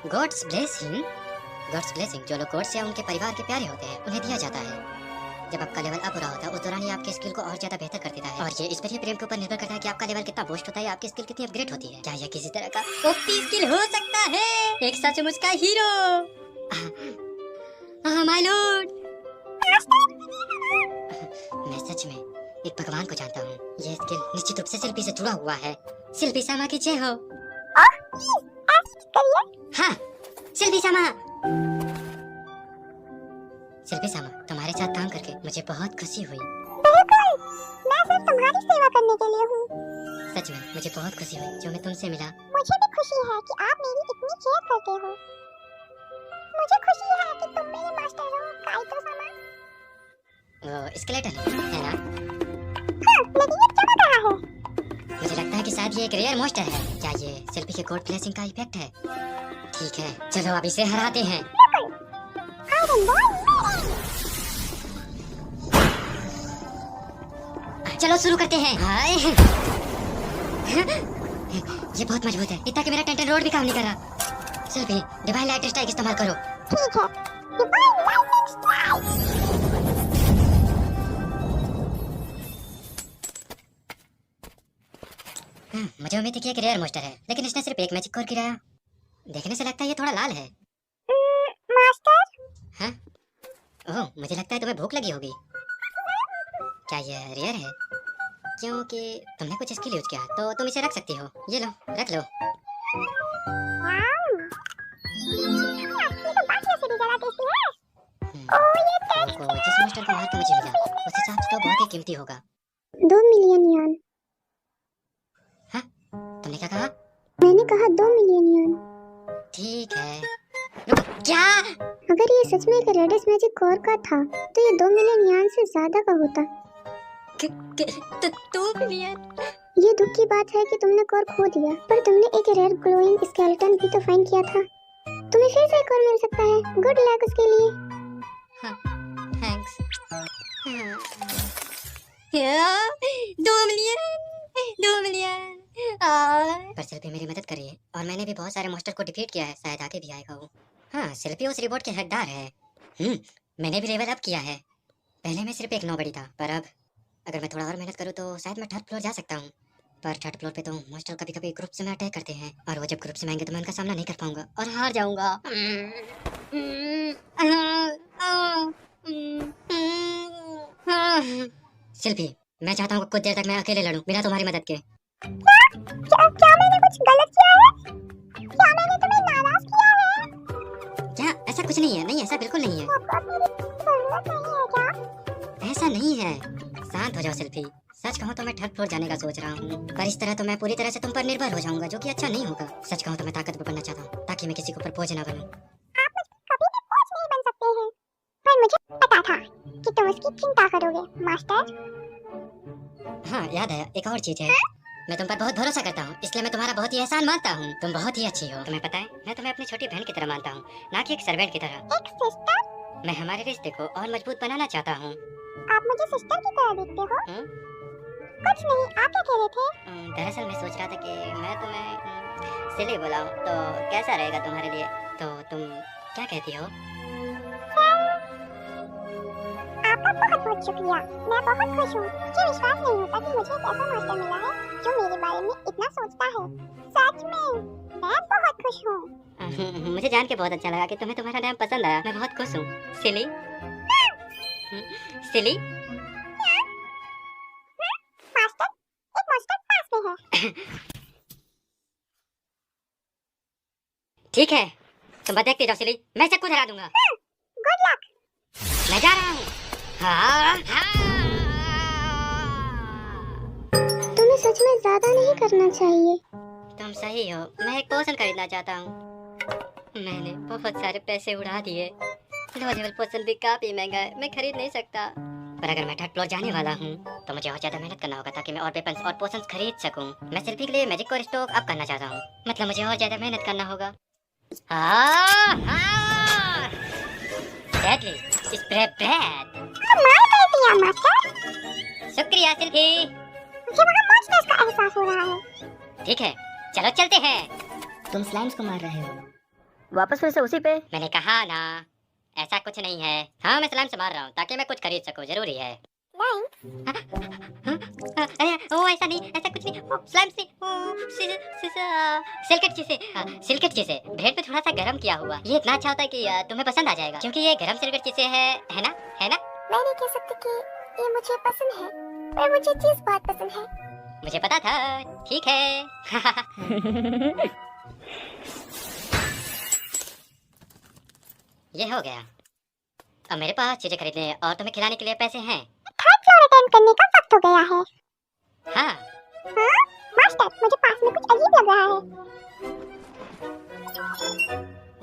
Speaker 1: गॉड्स ब्लेसिंग, गॉड्स ब्लेसिंग जो लोग गॉड्स या उनके परिवार के प्यारे होते हैं उन्हें दिया जाता है। जब आपका लेवल अप हो रहा होता है उस दौरान ये आपके स्किल को और ज्यादा बेहतर कर देता है, और ये इस पर ही प्रेम के ऊपर निर्भर करता है कि आपका लेवल कितना बूस्ट होता है या आपकी स्किल कितनी अपग्रेड होती है। क्या यह किसी तरह का ओपी स्किल हो सकता है? एक सचमुच का हीरो। माय लॉर्ड, मैं सच में एक भगवान को जानता हूँ। यह स्किल निश्चित रूप से शिल्पी से जुड़ा हुआ है। शिल्पी सामा की जय हो। हाँ, शिल्पी सामा। शिल्पी सामा, तुम्हारे साथ काम करके मुझे बहुत खुशी हुई।
Speaker 2: बिल्कुल, मैं सिर्फ तुम्हारी सेवा करने के लिए हूँ।
Speaker 1: सच में मुझे बहुत खुशी हुई जो मैं तुमसे मिला।
Speaker 2: मुझे भी खुशी है कि आप मेरी इतनी केयर करते हो। मुझे खुशी है कि तुम मेरे मास्टर हो, काइतो सामा।
Speaker 1: वो स्केलेटन है ना?
Speaker 2: हाँ, लेकिन ये चमक रहा है।
Speaker 1: मुझे लगता है कि शायद ये एक रेयर मॉन्स्टर है। क्या ये शिल्पी के गॉड ब्लेसिंग का इफेक्ट है? ठीक है, चलो अब इसे हराते हैं।
Speaker 2: आयरन बॉय,
Speaker 1: चलो शुरू करते हैं। हाय, ये बहुत मजबूत है, इतना कि मेरा टेंटन रोड भी काम नहीं कर रहा। शिल्पी, डिवाइन लाइट स्ट्राइक इस्तेमाल करो।
Speaker 2: ठीक है। Divine lightning strike.
Speaker 1: मुझे उम्मीद थी कि एक रेयर मॉन्स्टर है, लेकिन इसने सिर्फ एक मैजिक कोर गिराया। देखने से लगता है ये थोड़ा लाल है।
Speaker 2: मास्टर,
Speaker 1: हाँ? ओह, मुझे लगता है तुम्हें भूख लगी होगी। क्या ये रेयर है? क्योंकि तुमने कुछ स्किल यूज किया, तो तुम इसे रख सकती हो। ये लो, रख लो।
Speaker 2: ये तो बाकियों से भी ज्यादा टेस्टी है।
Speaker 1: जिस मॉन्स्टर को मार के मुझे मिला, उस हिसाब से तो बहुत ही कीमती होगा।
Speaker 2: 2 मिलियन यान।
Speaker 1: हाँ? तुमने क्या कहा?
Speaker 2: मैंने कहा 2 मिलियन यान।
Speaker 1: ठीक है। रुको, क्या?
Speaker 2: अगर ये सच में एक रेडिस मैजिक कोर का था, तो ये 2 मिलियन यान से ज्यादा का होता।
Speaker 1: 2 मिलियन?
Speaker 2: ये दुख की बात है कि तुमने कोर खो दिया, पर तुमने एक रेयर ग्लोइंग स्केलेटन भी तो फाइंड किया था। तुम्हें फिर से एक और मिल सकता है। गुड लक उसके लिए।
Speaker 1: हाँ, थैंक्स। 2 million, 2 million. पर शिल्पी मेरी मदद करिए, और मैंने भी बहुत सारे मॉन्स्टर को डिफीट किया है, शायद आगे भी आएगा वो। हाँ, शिल्पी उस रिवॉर्ड के हकदार है। मैंने भी लेवल अप किया है। पहले मैं सिर्फ एक नोबडी था, पर अब अगर मैं थोड़ा और मेहनत करूँ तो शायद मैं 3rd फ्लोर जा सकता हूँ। पर 3rd फ्लोर पे तो मॉन्स्टर कभी कभी ग्रुप से में अटैक करते हैं, और वो जब ग्रुप से आएंगे तो मैं उनका सामना नहीं कर पाऊंगा और हार जाऊंगा। शिल्पी, मैं चाहता हूँ कुछ देर तक मैं अकेले लड़ूं बिना तुम्हारी मदद के।
Speaker 2: क्या मैंने कुछ गलत किया है? क्या मैंने तुम्हें नाराज किया है?
Speaker 1: क्या? ऐसा कुछ नहीं है। नहीं, ऐसा बिल्कुल नहीं है।
Speaker 2: आपको मेरी जरूरत नहीं है क्या?
Speaker 1: ऐसा नहीं है। शांत हो जाओ शिल्पी। सच कहूँ तो मैं 3rd फ्लोर जाने का सोच रहा हूँ, पर इस तरह तो मैं पूरी तरह से तुम पर निर्भर हो जाऊंगा, जो कि अच्छा नहीं होगा। सच कहूँ तो मैं ताकतवर बनना चाहता हूँ, ताकि मैं किसी के ऊपर बोझ ना बनूं।
Speaker 2: आप मुझ कभी भी कोच नहीं बन सकते हैं, पर मुझे पता था कि तुम उसकी चिंता करोगे मास्टर।
Speaker 1: हाँ, याद है, एक और चीज है। मैं तुम पर बहुत भरोसा करता हूँ, इसलिए मैं तुम्हारा बहुत ही एहसान मानता हूँ। तुम बहुत ही अच्छी हो। तुम्हें पता है, मैं तुम्हें अपनी छोटी बहन की तरह मानता हूँ, ना कि एक सर्वेंट की तरह।
Speaker 2: एक सिस्टर?
Speaker 1: मैं हमारे रिश्ते को और मजबूत बनाना चाहता हूँ।
Speaker 2: आप मुझे सिस्टर की तरह दिखते हो।
Speaker 1: हम्म?
Speaker 2: कुछ नहीं, आप क्या कह रहे थे?
Speaker 1: दरअसल मैं सोच रहा था कि मैं तुम्हें सिली बुलाऊं तो कैसा रहेगा तुम्हारे लिए, तो तुम क्या कहती हो?
Speaker 2: आपका बहुत बहुत शुक्रिया, मैं बहुत खुश हूँ। मुझे विश्वास नहीं होता कि मुझे एक ऐसा मास्टर मिला है जो मेरे बारे में इतना सोचता है। सच में मैं बहुत खुश हूँ।
Speaker 1: मुझे जान के बहुत अच्छा लगा कि तुम्हें तुम्हारा नाम पसंद आया। मैं बहुत खुश हूँ। सिली सिली
Speaker 2: मास्टर, एक मास्टर पास में है।
Speaker 1: ठीक है, तुम बस देखते जाओ सिली, मैं सबको हरा दूंगा।
Speaker 2: Good luck.
Speaker 1: मैं जा रहा हूँ। हाँ,
Speaker 2: तुम्हें सच में ज्यादा नहीं करना चाहिए।
Speaker 1: तुम सही हो। मैं एक पोशन खरीदना चाहता हूँ। मैंने बहुत सारे पैसे उड़ा दिए। लो लेवल पोशन भी काफी महंगा है, मैं खरीद नहीं सकता। पर अगर मैं थर्ड फ्लोर जाने वाला हूँ तो मुझे और ज्यादा मेहनत करना होगा ताकि मैं और वेपन्स और पोशंस खरीद सकूँ। मैं सेल्फी के लिए मैजिक को स्टॉक अप करना चाहता हूँ, मतलब मुझे और ज्यादा मेहनत करना होगा। Deadly spray bread.
Speaker 2: कमाल कर दिया मास्टर।
Speaker 1: शुक्रिया सिल्फी।
Speaker 2: मुझे वहाँ मॉन्स्टर्स का एहसास हो रहा है।
Speaker 1: ठीक है, चलो चलते हैं।
Speaker 3: तुम स्लाइम्स को मार रहे हो।
Speaker 4: वापस फिर से उसी पे?
Speaker 1: मैंने कहा ना, ऐसा कुछ नहीं है। हाँ, मैं स्लाइम से मार रहा हूँ ताकि मैं कुछ खरीद सकूँ, जरूरी है।
Speaker 2: नहीं,
Speaker 1: ओ ऐसा नहीं, ऐसा कुछ नहीं। स्लाइम से सिल्केट चीज़ ब्रेड पे थोड़ा सा गरम किया हुआ। ये इतना अच्छा होता है कि तुम्हें पसंद आ जाएगा, क्योंकि ये गरम सिल्केट चीज़ है ना?
Speaker 2: मैं नहीं कह सकती कि ये मुझे पसंद है, पर मुझे चीज बहुत पसंद है।
Speaker 1: मुझे पता था। ठीक है। ये हो गया। अब मेरे पास चीजें खरीदने और तुम्हें खिलाने के लिए पैसे हैं।
Speaker 2: थर्ड फ्लोर अटेम्प्ट करने का वक्त हो गया है।
Speaker 1: हाँ,
Speaker 2: हाँ मास्टर, मुझे पास में कुछ अजीब लग रहा है।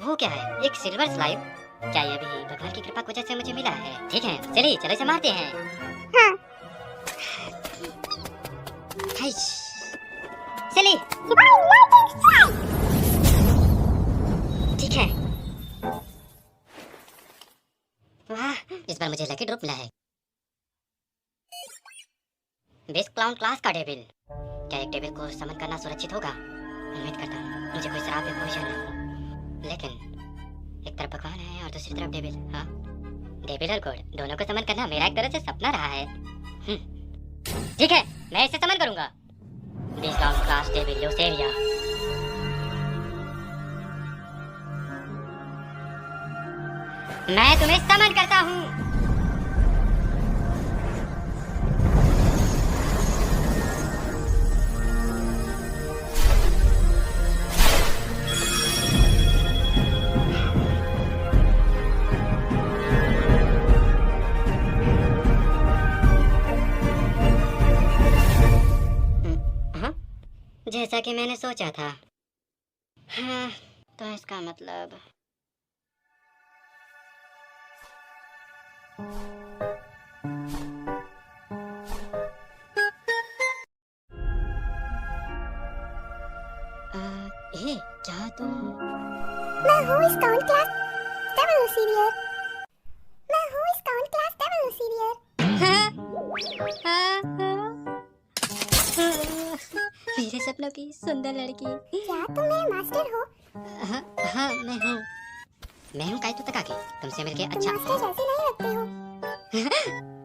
Speaker 1: वो क्या है? एक सिल्वर स्लाइम? क्या ये भी भगवान की कृपा की वजह से मुझे मिला है? ठीक है, चलिए चलो इसे मारते हैं।
Speaker 2: हाँ,
Speaker 1: हाइश। चलिए।
Speaker 2: Divine lighting strike.
Speaker 1: ठीक है। वाह, इस बार मुझे लकी ड्रॉप मिला है। बेस क्लाउन क्लास का डेविल। क्या एक डेविल को समन करना सुरक्षित होगा? उम्मीद करता हूँ मुझे कोई श्राप या पोषण ना, लेकिन एक तरफ भगवान है और दूसरी तरफ डेविल। हाँ, डेविल और गॉड दोनों को समन करना मेरा एक तरह से सपना रहा है। ठीक है, मैं इसे समन करूंगा। Base clown class devil Luceria. मैं तुम्हें समन करता हूँ। जैसा कि मैंने सोचा था। हाँ, तो इसका मतलब ये क्या तुम?
Speaker 2: मैं हूँ स्काउट क्लास डेविल सीरियर। मैं हूँ स्काउट क्लास डेविल सीरियर।
Speaker 1: मेरे सपनों की सुंदर लड़की।
Speaker 2: क्या तुम मेरे मास्टर हो?
Speaker 1: हाँ, मैं हूँ काइतो तकाकी। तुमसे मिलके
Speaker 2: तुम
Speaker 1: अच्छा।
Speaker 2: मास्टर जैसे नहीं लगते हो।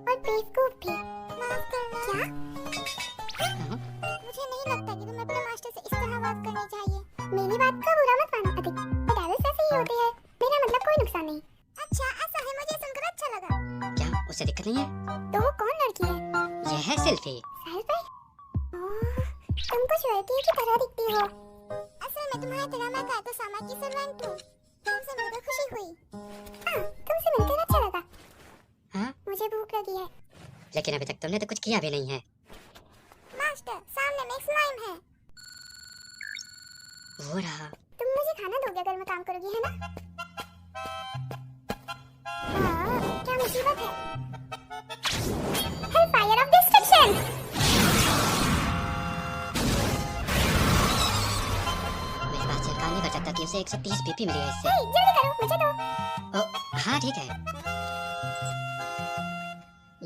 Speaker 2: और बेवकूफ भी। माफ करना। क्या? मुझे नहीं लगता कि तुम्हें अपने मास्टर से इस तरह बात करनी चाहिए। मेरी बात का बुरा मत मानो अधिक। डेविल्स ऐसे ही होते हैं। मेरा मतलब कोई नुकसान नहीं। अच्छा, ऐसा है, मुझे सुनकर अच्छा लगा।
Speaker 1: क्या उससे दिक्कत नहीं है?
Speaker 2: तो वो कौन लड़की है?
Speaker 1: यह है सेल्फी।
Speaker 2: सेल्फी? ओह, तुम कुछ लड़की की तरह दिखती हो। असल में तुम्हारी तरह मैं काइतो सामा की सर्वेंट हूँ। तुमसे मिलकर खुशी हुई। हाँ, तुमसे मिलकर अच्छा लगा।
Speaker 1: हाँ?
Speaker 2: मुझे भूख लगी है।
Speaker 1: लेकिन अभी तक तुमने तो कुछ किया भी नहीं है।
Speaker 2: मास्टर, सामने में एक स्लाइम है।
Speaker 1: वो रहा।
Speaker 2: तुम मुझे खाना दोगे अगर मैं काम करूँगी, है ना? हाँ, क्या मुसीबत है? Hellfire of Destruction!
Speaker 1: मेरे पास से काम नहीं कर सकता कि उसे 130 पीपी मिली है इससे।
Speaker 2: हे, जल्दी करो, मुझे दो।
Speaker 1: ओ, हाँ ठीक है।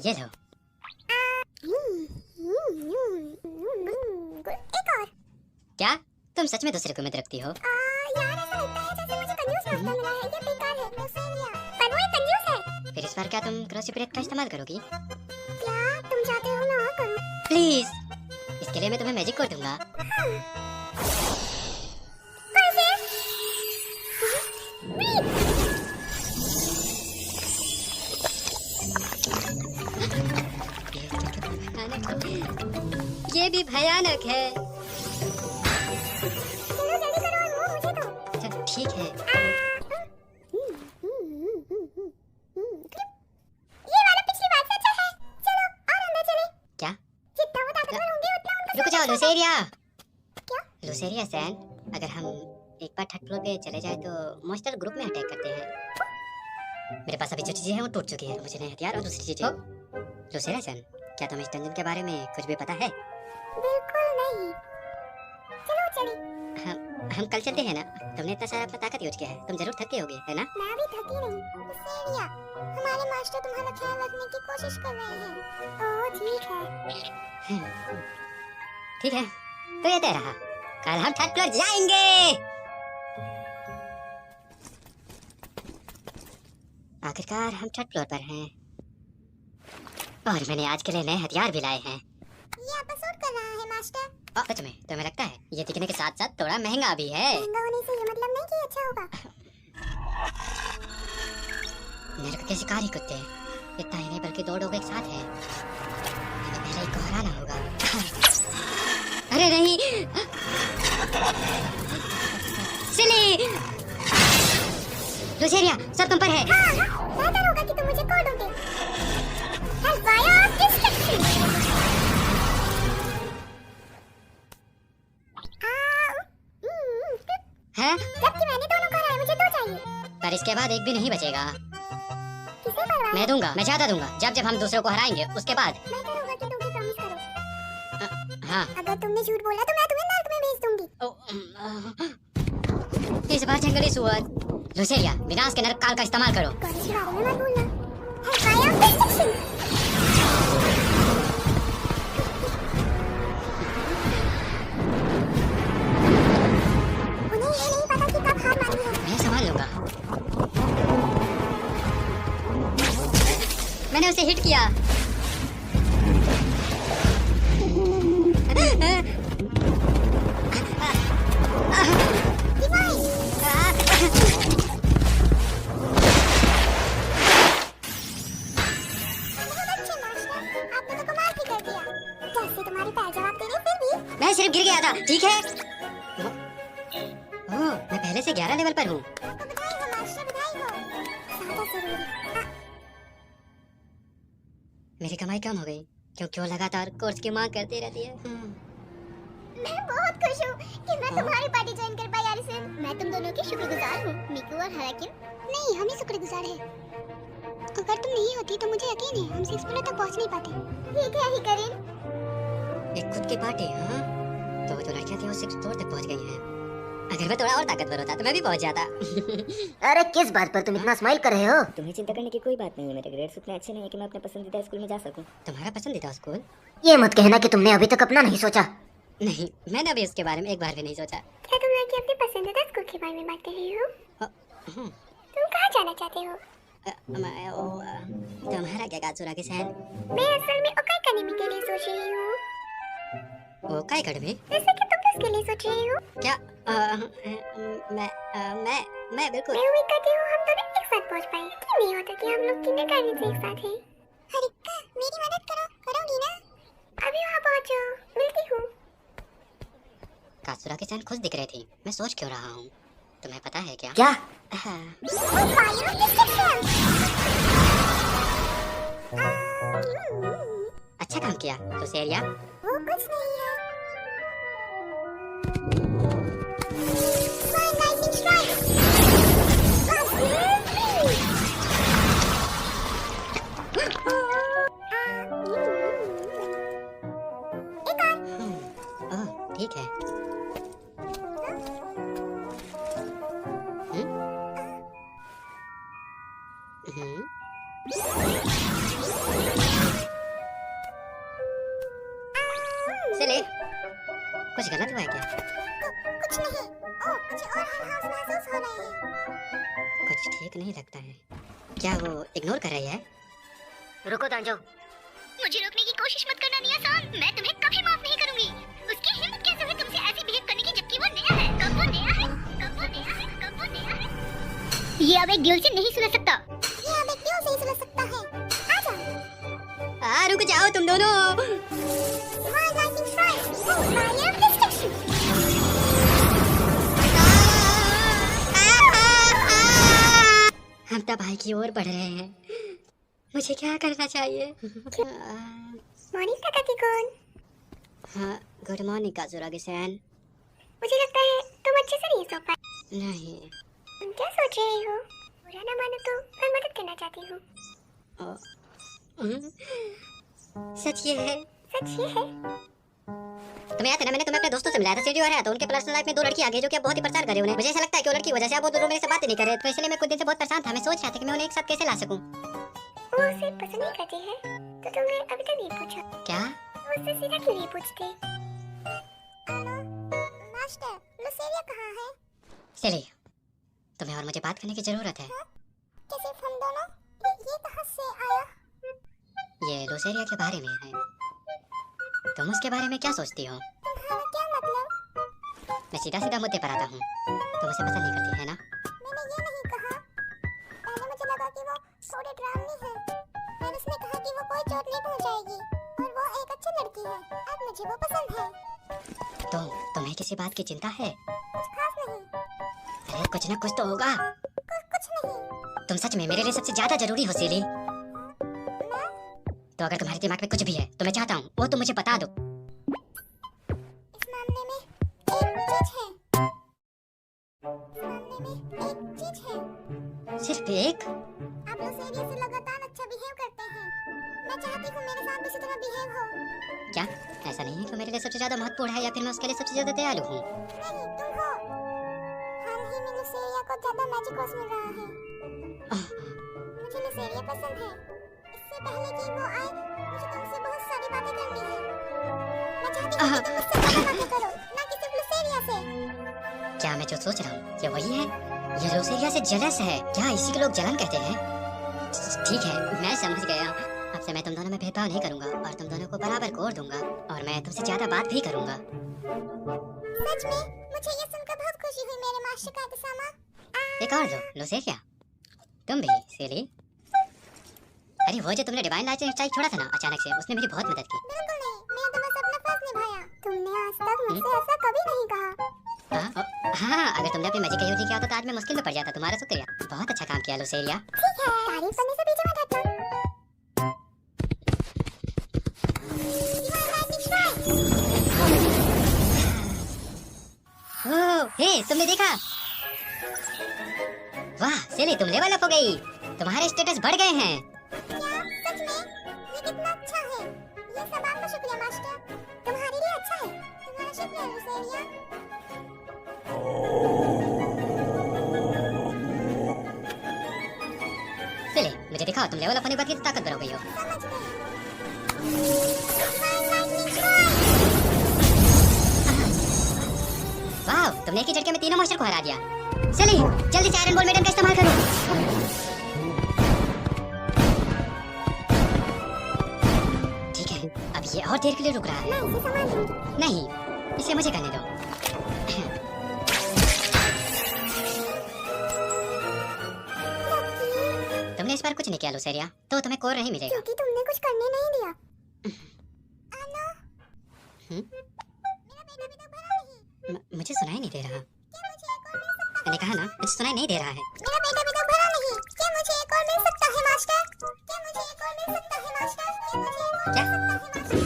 Speaker 1: ये लो। तुम सच में दूसरे को उम्मीद रखती हो?
Speaker 2: यार ऐसा लगता है जैसे मुझे कंजूस नाश्ता मिला है। ये बेकार है, लुसेरिया। पर वो एक कंजूस है।
Speaker 1: फिर इस बार क्या तुम क्रॉस ब्रेड का इस्तेमाल करोगी?
Speaker 2: क्या तुम चाहते हो मैं और करूं?
Speaker 1: प्लीज, इसके लिए मैं तुम्हें मैजिक कर दूंगा। ये भी भयानक है।
Speaker 2: चलो जल्दी करो और वो मुझे दो।
Speaker 1: चल ठीक है।
Speaker 2: ये वाला पिछली बार से अच्छा है। चलो और अंदर चले।
Speaker 1: क्या?
Speaker 2: जितना वो ताकतवर होंगे उतना उनका
Speaker 1: रुक जाओ लुसेरिया।
Speaker 2: क्या?
Speaker 1: लुसेरिया सैन, अगर हम एक बार थर्ड फ्लोर पे चले जाए तो मॉन्स्टर ग्रुप में अटैक करते हैं। मेरे पास अभी जो चीजें हैं वो टूट चुकी है। मुझे नए हथियार और दूसरी चीजें। लुसेरिया सैन, क्या तुम्हें इस डंजन के बारे में कुछ भी पता है?
Speaker 2: बिल्कुल नहीं। चलो चले।
Speaker 1: हम कल चलते हैं ना। तुमने इतना सारा अपना ताकत यूज किया है, तुम जरूर थके होगे, है ना?
Speaker 2: मैं अभी थकी नहीं। लुसेरिया, हमारे मास्टर तुम्हारा ख्याल रखने की कोशिश कर रहे हैं। ओह ठीक है।
Speaker 1: ठीक है, तो ये तय रहा। कल हम थर्ड फ्लोर जाएंगे। आखिरकार हम थर्ड फ्लोर पर हैं और मैंने आज के लिए नए हथियार भी लाए हैं।
Speaker 2: ये आपस सूट कर रहा है मास्टर।
Speaker 1: सच में तुम्हें लगता है ये दिखने के साथ साथ थोड़ा महंगा भी है?
Speaker 2: महंगा होने से ये मतलब नहीं कि अच्छा होगा।
Speaker 1: मेरे को के शिकारी कुत्ते इतना ही नहीं बल्कि दो लोग एक साथ हैं। हमें पहले ही को हराना होगा। अरे नहीं, सिली! लुसेरिया, सब तुम पर है।
Speaker 2: बेहतर होगा कि तुम मुझे कॉल दोगे। Hellfire of Destruction!
Speaker 1: हैं?
Speaker 2: जबकि मैंने दोनों को हराया, मुझे दो चाहिए।
Speaker 1: पर इसके बाद एक भी नहीं बचेगा।
Speaker 2: किसे परवाह?
Speaker 1: मैं दूंगा, मैं ज्यादा दूंगा। जब जब हम दूसरों को हराएंगे उसके बाद।
Speaker 2: बेहतर होगा कि तुम भी प्रॉमिस करो।
Speaker 1: हाँ।
Speaker 2: अगर तुमने झूठ बोला तो मैं तुम्हें नर्क में भेज दूंगी।
Speaker 1: इस बार जंगली सुअर। लुसेरिया, विनाश के नरक काल का इस्तेमाल करो।
Speaker 2: कॉलेज के बारे में मत भूलना। Hellfire of Destruction! उन्हें ये नहीं पता कि कब हार मानी है।
Speaker 1: मैं संभाल लूंगा। मैंने उसे हिट किया।
Speaker 2: आपने तो कमाल ही कर दिया। जैसे तुम्हारे पैर जवाब दे रहे, फिर भी
Speaker 1: मैं सिर्फ गिर गया था, ठीक है? ओह, मैं पहले से 11 लेवल पर हूँ।
Speaker 2: आपको बधाई हो मास्टर, बधाई हो। ज्यादा जरूरी।
Speaker 1: मेरी कमाई कम हो गई क्योंकि वो लगातार कोर्स की मांग करती रहती है।
Speaker 2: मैं बहुत खुश हूँ कि मैं तुम्हारी पार्टी ज्वाइन कर पाई यारिसन। मैं तुम दोनों की शुक्रगुजार हूँ, मिकू और हराकिन। नहीं, हम ही शुक्रगुजार हैं। अगर तुम नहीं होती तो मुझे यकीन है हम 6 मिनट तक पहुँच नहीं पाते। ये क्या ही करें?
Speaker 1: एक खुद की पार्टी, हाँ? तो वो जो लड़कियां थी वो 6 फ्लोर तक पहुंच गई हैं। अगर मैं थोड़ा और ताकतवर होता तो मैं भी पहुंच जाता।
Speaker 4: अरे किस बात पर तुम इतना स्माइल कर रहे हो? तुम्हें चिंता करने की कोई बात नहीं है। मेरे ग्रेड्स उतने अच्छे नहीं है कि मैं अपने पसंदीदा स्कूल में जा सकूं।
Speaker 1: तुम्हारा पसंदीदा स्कूल?
Speaker 4: ये मत कहना कि तुमने अभी तक अपना नहीं सोचा।
Speaker 1: नहीं, मैंने अभी उसके बारे में एक बार भी नहीं सोचा।
Speaker 2: क्या तुम लड़की अपने पसंदीदा स्कूल के बारे में बात कर रही हो? तुम कहाँ जाना चाहते हो?
Speaker 1: तुम्हारा क्या काजूरा की सहन?
Speaker 2: मैं असल में ओकाई अकेडमी के लिए सोच रही हूँ।
Speaker 1: ओकाई अकेडमी?
Speaker 2: जैसे कि तुम किसके लिए सोच रही हो?
Speaker 1: क्या? मैं बिल्कुल।
Speaker 2: मैं उम्मीद करती हूँ हम दोनों एक साथ पहुँच पाए। क्यों नहीं होता कि हम लोग किंडरगार्टन से एक साथ हैं? हरिका, मेरी मदद करो, करोगी ना? अभी वहाँ पहुँचो, मिलती हूँ।
Speaker 1: काजूरा की सहन खुश दिख रही थी। मैं सोच क्यों रहा हूँ? तुम्हें पता है क्या?
Speaker 4: क्या?
Speaker 1: अच्छा काम किया लुसेरिया।
Speaker 2: वो कुछ नहीं है। Lightning strike! एक और।
Speaker 1: ओह, ठीक है। सिले, कुछ गलत हुआ है क्या?
Speaker 2: कुछ हाउस महसूस हो रहे हैं।
Speaker 1: कुछ ठीक नहीं लगता है। क्या वो इग्नोर कर रही है?
Speaker 4: रुको तांजो,
Speaker 2: मुझे रोकने की कोशिश मत करना निया-सान, मैं तुम्हें कभी माफ नहीं करूंगी। उसकी हिम्मत कैसे हुई तुमसे ऐसे बिहेव करने की जबकि वो नया है। कब वो नया है? कब वो नया है? कब वो नया है? ये अब एक ड्यूल से नहीं सुलझ सकता। ये अब एक ड्यूल से ही सुलझ सकता है। आजा।
Speaker 1: रुक जाओ तुम दोनों।
Speaker 2: Why lightning strike? Oh, fire destruction.
Speaker 1: हम तबाही की ओर बढ़ रहे हैं। मुझे क्या करना चाहिए?
Speaker 2: मॉर्निंग ताकाकी कौन?
Speaker 1: हाँ, गुड मॉर्निंग काजुरागी-सैन।
Speaker 2: मुझे लगता है तुम अच्छे से नहीं सो पाए।
Speaker 1: नहीं।
Speaker 2: तुम क्या सोच रही हो? बुरा ना मानो तो मैं मदद करना चाहती हूँ।
Speaker 1: सच ये है?
Speaker 2: सच ये है?
Speaker 1: तुम्हें याद है ना, मैंने तुम्हें अपने दोस्तों से मिलाया था सीडी और है, तो उनके पर्सनल लाइफ में दो लड़की आ गई जो कि अब बहुत ही परेशान कर रही उन्हें। मुझे ऐसा लगता है कि वो लड़की की वजह से अब वो दोनों मेरे से बात ही नहीं कर रहे, तो इसलिए मैं कुछ दिन से बहुत परेशान था। मैं सोच रहा था कि मैं उन्हें एक साथ कैसे ला सकूं।
Speaker 2: वो उसे पसंद नहीं करती है, तो तुमने अभी तक नहीं पूछा।
Speaker 1: क्या?
Speaker 2: वो उससे सीधा क्यों नहीं पूछते? हेलो, मास्टर, लुसेरिया कहाँ है?
Speaker 1: सिली, तुम्हें और मुझे बात करने की जरूरत है।
Speaker 2: क्या सिर्फ हम दोनों? ये कहाँ से आया?
Speaker 1: ये लुसेरिया के बारे में है। तुम उसके बारे में क्या सोचती हो?
Speaker 2: तुम्हारा क्या मतलब?
Speaker 1: मैं सीधा सीधा मुद्दे पर आता हूँ। तुम उसे पसंद नहीं करती है ना?
Speaker 2: मैंने ये नहीं कहा। पहले मुझे लगा कि वो थोड़ी डरावनी है, फिर उसने कहा कि वो कोई चोट नहीं पहुंचाएगी और वो एक अच्छी लड़की है। अब मुझे वो पसंद है।
Speaker 1: तुम्हें किसी बात की चिंता है?
Speaker 2: कुछ खास नहीं।
Speaker 1: अरे कुछ ना कुछ तो होगा।
Speaker 2: कुछ नहीं।
Speaker 1: तुम सच में मेरे लिए सबसे ज्यादा जरूरी हो सिली।
Speaker 2: मैं?
Speaker 1: तो अगर तुम्हारे दिमाग में कुछ भी है तो मैं चाहता हूँ वो तुम मुझे बता दो।
Speaker 2: इस मामले में एक चीज है।
Speaker 1: सिर्फ एक?
Speaker 2: आप लुसेरिया से लगातार अच्छा बिहेव करते हैं। मैं चाहती हूँ मेरे साथ भी इसी तरह बिहेव हो।
Speaker 1: क्या ऐसा नहीं है कि मेरे लिए सबसे ज्यादा महत्वपूर्ण है या फिर मैं उसके लिए सबसे ज्यादा दयालु हूँ?
Speaker 2: नहीं, तुम हो। हाल ही में लुसेरिया को ज्यादा मैजिकोस मिल रहा है। मुझे लुसेरिया पसंद है। इससे पहले कि वो आए, मुझे तुमसे बहुत सारी बातें करनी है। मैं चाहती हूँ कि तुम मुझसे ज्यादा बातें करो, ना कि सिर्फ लुसेरिया से।
Speaker 1: क्या मैं जो सोच रहा हूँ ये वही है? ये लुसेरिया से जेलस है क्या? इसी को लोग जलन कहते हैं। ठीक है, मैं समझ गया। अब से मैं तुम दोनों में भेदभाव नहीं करूंगा और तुम दोनों को बराबर कोर दूंगा और मैं तुमसे ज्यादा बात भी करूंगा।
Speaker 2: सच में मुझे ये सुनकर बहुत खुशी हुई मेरे मास्टर काइटोसामा।
Speaker 1: एक और लो लुसेरिया, तुम भी सिली। अरे वो जो तुमने डिवाइन लाइट स्ट्राइक छोड़ा था ना अचानक से, उसने मेरी बहुत मदद की।
Speaker 2: बिल्कुल नहीं, मैंने तो बस अपना फर्ज निभाया। तुमने आज तक मुझसे ऐसा कभी नहीं कहा।
Speaker 1: हाँ, अगर तुमने अपनी मैजिक का यूज नहीं किया होता तो आज मैं मुश्किल में पड़ जाता। तुम्हारा शुक्रिया, बहुत अच्छा काम किया लुसेरिया।
Speaker 2: ठीक है, तारीफ करने से पीछे मत हटना।
Speaker 1: ओह, हे, तुमने देखा? वाह सिली, तुम लेवल अप हो गई। तुम्हारे स्टेटस बढ़ गए हैं।
Speaker 2: क्या सच में? ये कितना अच्छा है। ये सब आपका शुक्रिया मास्टर। तुम्हारे लिए अच्छा है। तुम्हारा शुक्रिया लुसेरिया।
Speaker 1: सिली, मुझे दिखाओ तुम लेवल अप होने के बाद कितनी ताकतवर हो गई हो।
Speaker 2: समझ गई। lightning strike।
Speaker 1: वाह, तुमने एक ही झटके में तीनों मॉन्स्टर को हरा दिया। सिली, जल्दी से आयरन बॉल मेडन का इस्तेमाल करो। ठीक है, अब ये और देर के लिए रुक रहा है।
Speaker 2: मैं इसे संभाल लूंगी।
Speaker 1: नहीं, इसे मुझे करने दो। तुमने इस बार कुछ नहीं किया लुसेरिया, तो तुम्हें कोर नहीं मिलेगा।
Speaker 2: क्योंकि तुमने कुछ करने नहीं दिया। हेलो।
Speaker 1: हम्म?
Speaker 2: मेरा पेट अभी तक भरा नहीं।
Speaker 1: मुझे सुनाई नहीं दे रहा।
Speaker 2: क्या मुझे एक और मिल सकता है?
Speaker 1: मैंने कहा ना, मुझे सुनाई नहीं दे रहा है।
Speaker 2: मेरा पेट अभी तक भरा नहीं। क्या मुझे एक और मिल सकता है मास्टर? क्या मुझे एक और मिल सकता है मास्टर? क्या मुझे एक और
Speaker 1: क्या?
Speaker 2: मिल सकता है मास्टर?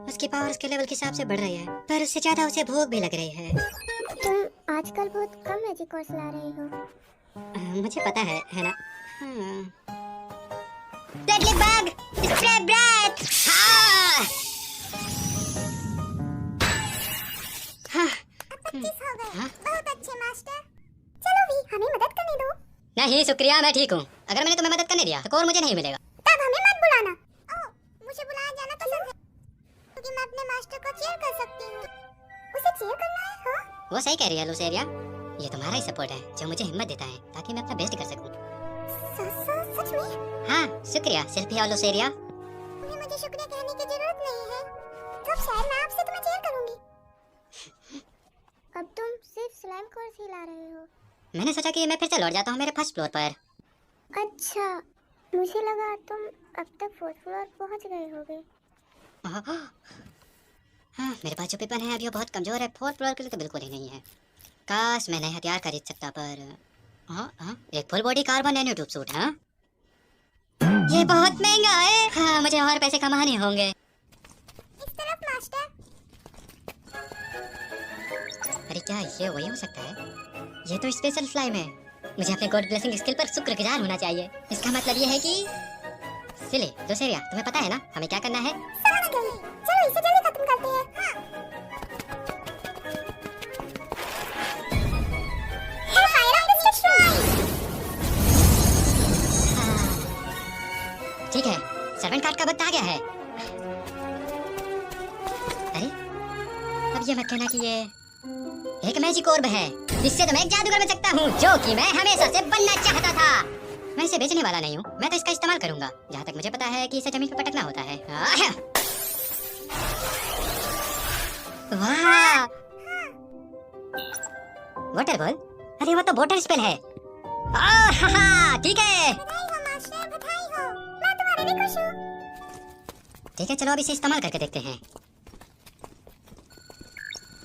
Speaker 1: उसकी पावर उसके लेवल के हिसाब से बढ़ रही है, पर उससे ज्यादा उसे भूख भी लग रही है।
Speaker 2: तुम आजकल बहुत कम मैजिक कोर्स ला रहे हो।
Speaker 1: मुझे पता है ना? Deadly bug, spray breath.
Speaker 2: हो गए।
Speaker 1: हाँ?
Speaker 2: बहुत अच्छे मास्टर। चलो भी हमें मदद करने दो।
Speaker 1: नहीं शुक्रिया, मैं ठीक हूँ। अगर मैंने तुम्हें मदद करने दिया तो कोर मुझे नहीं मिलेगा।
Speaker 2: तब हमें मत बुलाना। ओह, मुझे बुलाया जाना पसंद है, क्योंकि मैं अपने मास्टर को चीयर कर सकती हूँ। उसे चीयर करना है, हाँ?
Speaker 1: वो सही कह रही है लुसेरिया, ये तुम्हारा ही सपोर्ट है जो मुझे हिम्मत देता है ताकि मैं अपना बेस्ट कर सकूं।
Speaker 2: सच में?
Speaker 1: हाँ शुक्रिया सिल्फिया और लुसेरिया।
Speaker 2: मुझे शुक्रिया कहने की जरूरत नहीं है, तो शायद मैं आपसे तुम्हें चेयर करूंगी। अब तुम सिर्फ स्लाइम कोर्स ही ला रहे हो?
Speaker 1: मैंने सोचा कि मैं फिर से लौट जाता हूँ मेरे फर्स्ट फ्लोर पर।
Speaker 2: अच्छा, मुझे लगा तुम अब तक फोर्थ फ्लोर पहुंच गए होगे।
Speaker 1: हाँ, मेरे पास जो वेपन है अभी वो बहुत कमजोर है, फोर्थ फ्लोर के लिए तो बिल्कुल ही नहीं है। काश मैं नए हथियार खरीद सकता, पर एक full body carbon nano tube suit. हाँ ये बहुत महंगा है। हाँ मुझे और पैसे कमाने होंगे।
Speaker 2: इस तरफ मास्टर।
Speaker 1: अरे क्या ये वही हो सकता है? ये तो स्पेशल स्लाइम है। मुझे अपने गॉड ब्लेसिंग स्किल पर शुक्रगुजार होना चाहिए। इसका मतलब ये है कि सिले लुसेरिया, तुम्हें पता है ना हमें क्या करना है?
Speaker 2: समझ गई। चलो इसे जल्दी खत्म करते हैं।
Speaker 1: ठीक है, सर्वेंट कार्ड का वक्त आ गया है। अरे अब ये मत कहना कि ये एक मैजिक ऑर्ब है। इससे तो मैं एक जादूगर बन सकता हूँ, जो कि मैं हमेशा से बनना चाहता था। मैं इसे बेचने वाला नहीं हूँ, मैं तो इसका इस्तेमाल करूंगा। जहाँ तक मुझे पता है कि इसे जमीन पर पटकना होता है। वाह वाटर बॉल। अरे वो तो वाटर स्पेल है। ठीक है ठीक है, चलो अब इसे इस्तेमाल करके देखते हैं।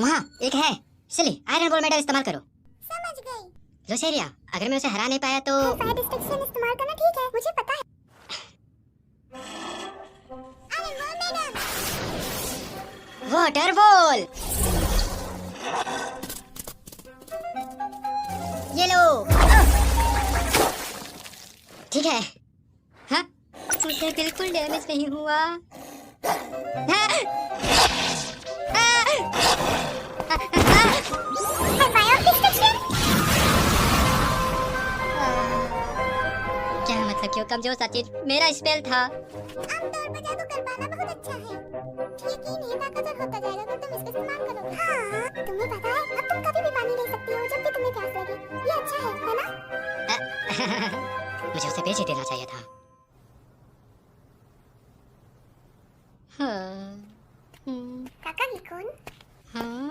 Speaker 1: वहाँ एक है सिली, आयरन बॉल मेडल इस्तेमाल करो।
Speaker 2: समझ गई।
Speaker 1: लुसेरिया, अगर मैं उसे हरा नहीं पाया तो
Speaker 2: फायर डिस्ट्रक्शन इस्तेमाल करना ठीक है, मुझे पता है।
Speaker 1: वाटर बॉल ये लो। ठीक है। हाँ मुझे बिल्कुल डैमेज नहीं हुआ। क्या मतलब क्यों कमजोर सा चीज मेरा स्पेल था।
Speaker 2: आमतौर पर जादू कर पाना बहुत अच्छा है। यकीन है ताकतवर होता जाएगा अगर तुम इसका इस्तेमाल करो। हाँ, तुम्हें पता है अब तुम कभी भी पानी ले सकती हो जब भी तुम्हें प्यास लगे। ये अच्छा है ना?
Speaker 1: मुझे उसे बेच ही देना चाहिए था।
Speaker 2: काका निकोन,
Speaker 1: हाँ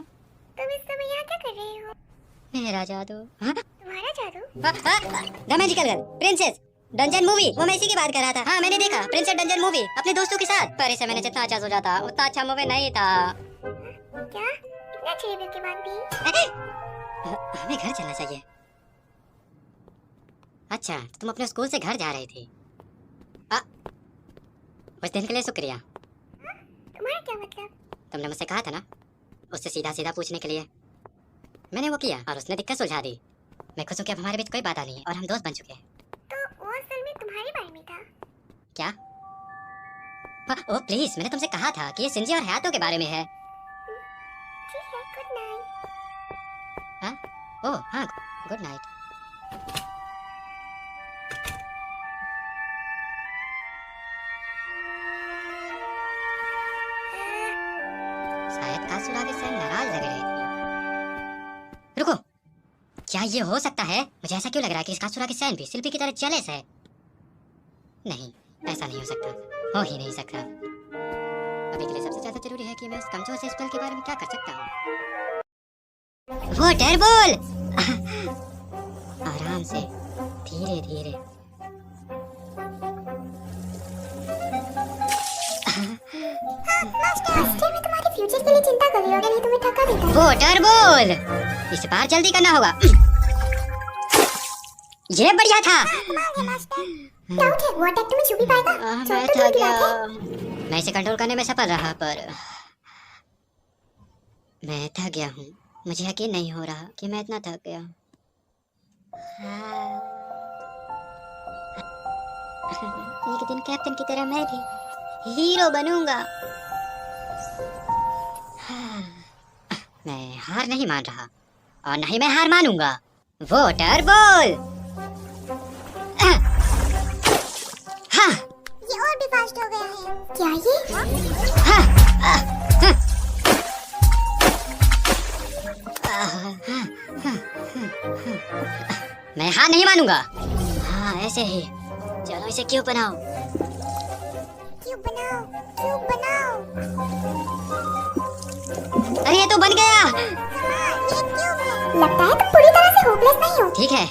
Speaker 2: तुम इस समय यहाँ क्या कर रहे हो?
Speaker 1: मेरा जादू। हाँ?
Speaker 2: तुम्हारा जादू?
Speaker 1: The magical girl princess dungeon movie, वो मैं इसी की बात कर रहा था। हाँ मैंने देखा प्रिंसेस डंजन मूवी अपने दोस्तों के साथ, पर इसे मैंने जितना अच्छा सोचा था उतना अच्छा मूवी नहीं था।
Speaker 2: क्या? इतना अच्छी रिव्यू के बाद भी?
Speaker 1: हमें घर चलना चाहिए। अच्छा तो तुम अपने स्कूल से घर जा रही थी। उस दिन के लिए शुक्रिया।
Speaker 2: तुम्हारा क्या मतलब?
Speaker 1: तुमने मुझसे कहा था ना उससे सीधा सीधा पूछने के लिए, मैंने वो किया और उसने दिक्कत सुलझा दी। मैं खुश हूँ कि अब हमारे बीच कोई बात नहीं है और हम दोस्त बन चुके हैं।
Speaker 2: तो वो असल में तुम्हारे बारे में था?
Speaker 1: क्या? ओ प्लीज, मैंने तुमसे कहा था कि ये सिंजी और हयातो के बारे में है।
Speaker 2: ठीक है, गुड नाइट।
Speaker 1: हाँ? ओह हाँ, गुड नाइट। शायद कासुरागी से नाराज लग रही थी। रुको, क्या ये हो सकता है? मुझे ऐसा क्यों लग रहा है कि इस कासुरागी सैन भी शिल्पी की तरह जेलस है। नहीं, ऐसा नहीं हो सकता, हो ही नहीं सकता। अभी के लिए सबसे ज्यादा जरूरी है कि मैं उस कमजोर से स्पेल के बारे में क्या कर सकता हूँ। Water ball. आराम से, धीरे धीरे।
Speaker 2: फ्यूचर के लिए चिंता कर रही हो, नहीं तुम्हें थका देता है।
Speaker 1: वाटर बॉल, इस बार जल्दी करना होगा। ये बढ़िया था।
Speaker 2: क्या उठे? वो अटैक तुम्हें छू भी पाएगा?
Speaker 1: मैं थक गया। मैं इसे कंट्रोल करने में सफल रहा, पर मैं थक गया हूँ। मुझे यकीन नहीं हो रहा कि मैं इतना थक गया। एक दिन कैप्टन की तरह मैं भी हीरो बनूंगा। मैं हार नहीं मान रहा और नहीं मैं हार मानूंगा। Water ball. हाँ,
Speaker 2: ये और भी फास्ट हो गया है। क्या ये?
Speaker 1: हाँ, मैं हार नहीं मानूंगा। हाँ ऐसे ही, चलो इसे क्यूब बनाओ।
Speaker 2: क्यूब बनाओ, क्यूब बनाओ।
Speaker 1: अरे ये तो बन गया।
Speaker 2: ये क्यूब है। लगता है तुम पूरी तरह से होपलेस नहीं हो।
Speaker 1: ठीक है।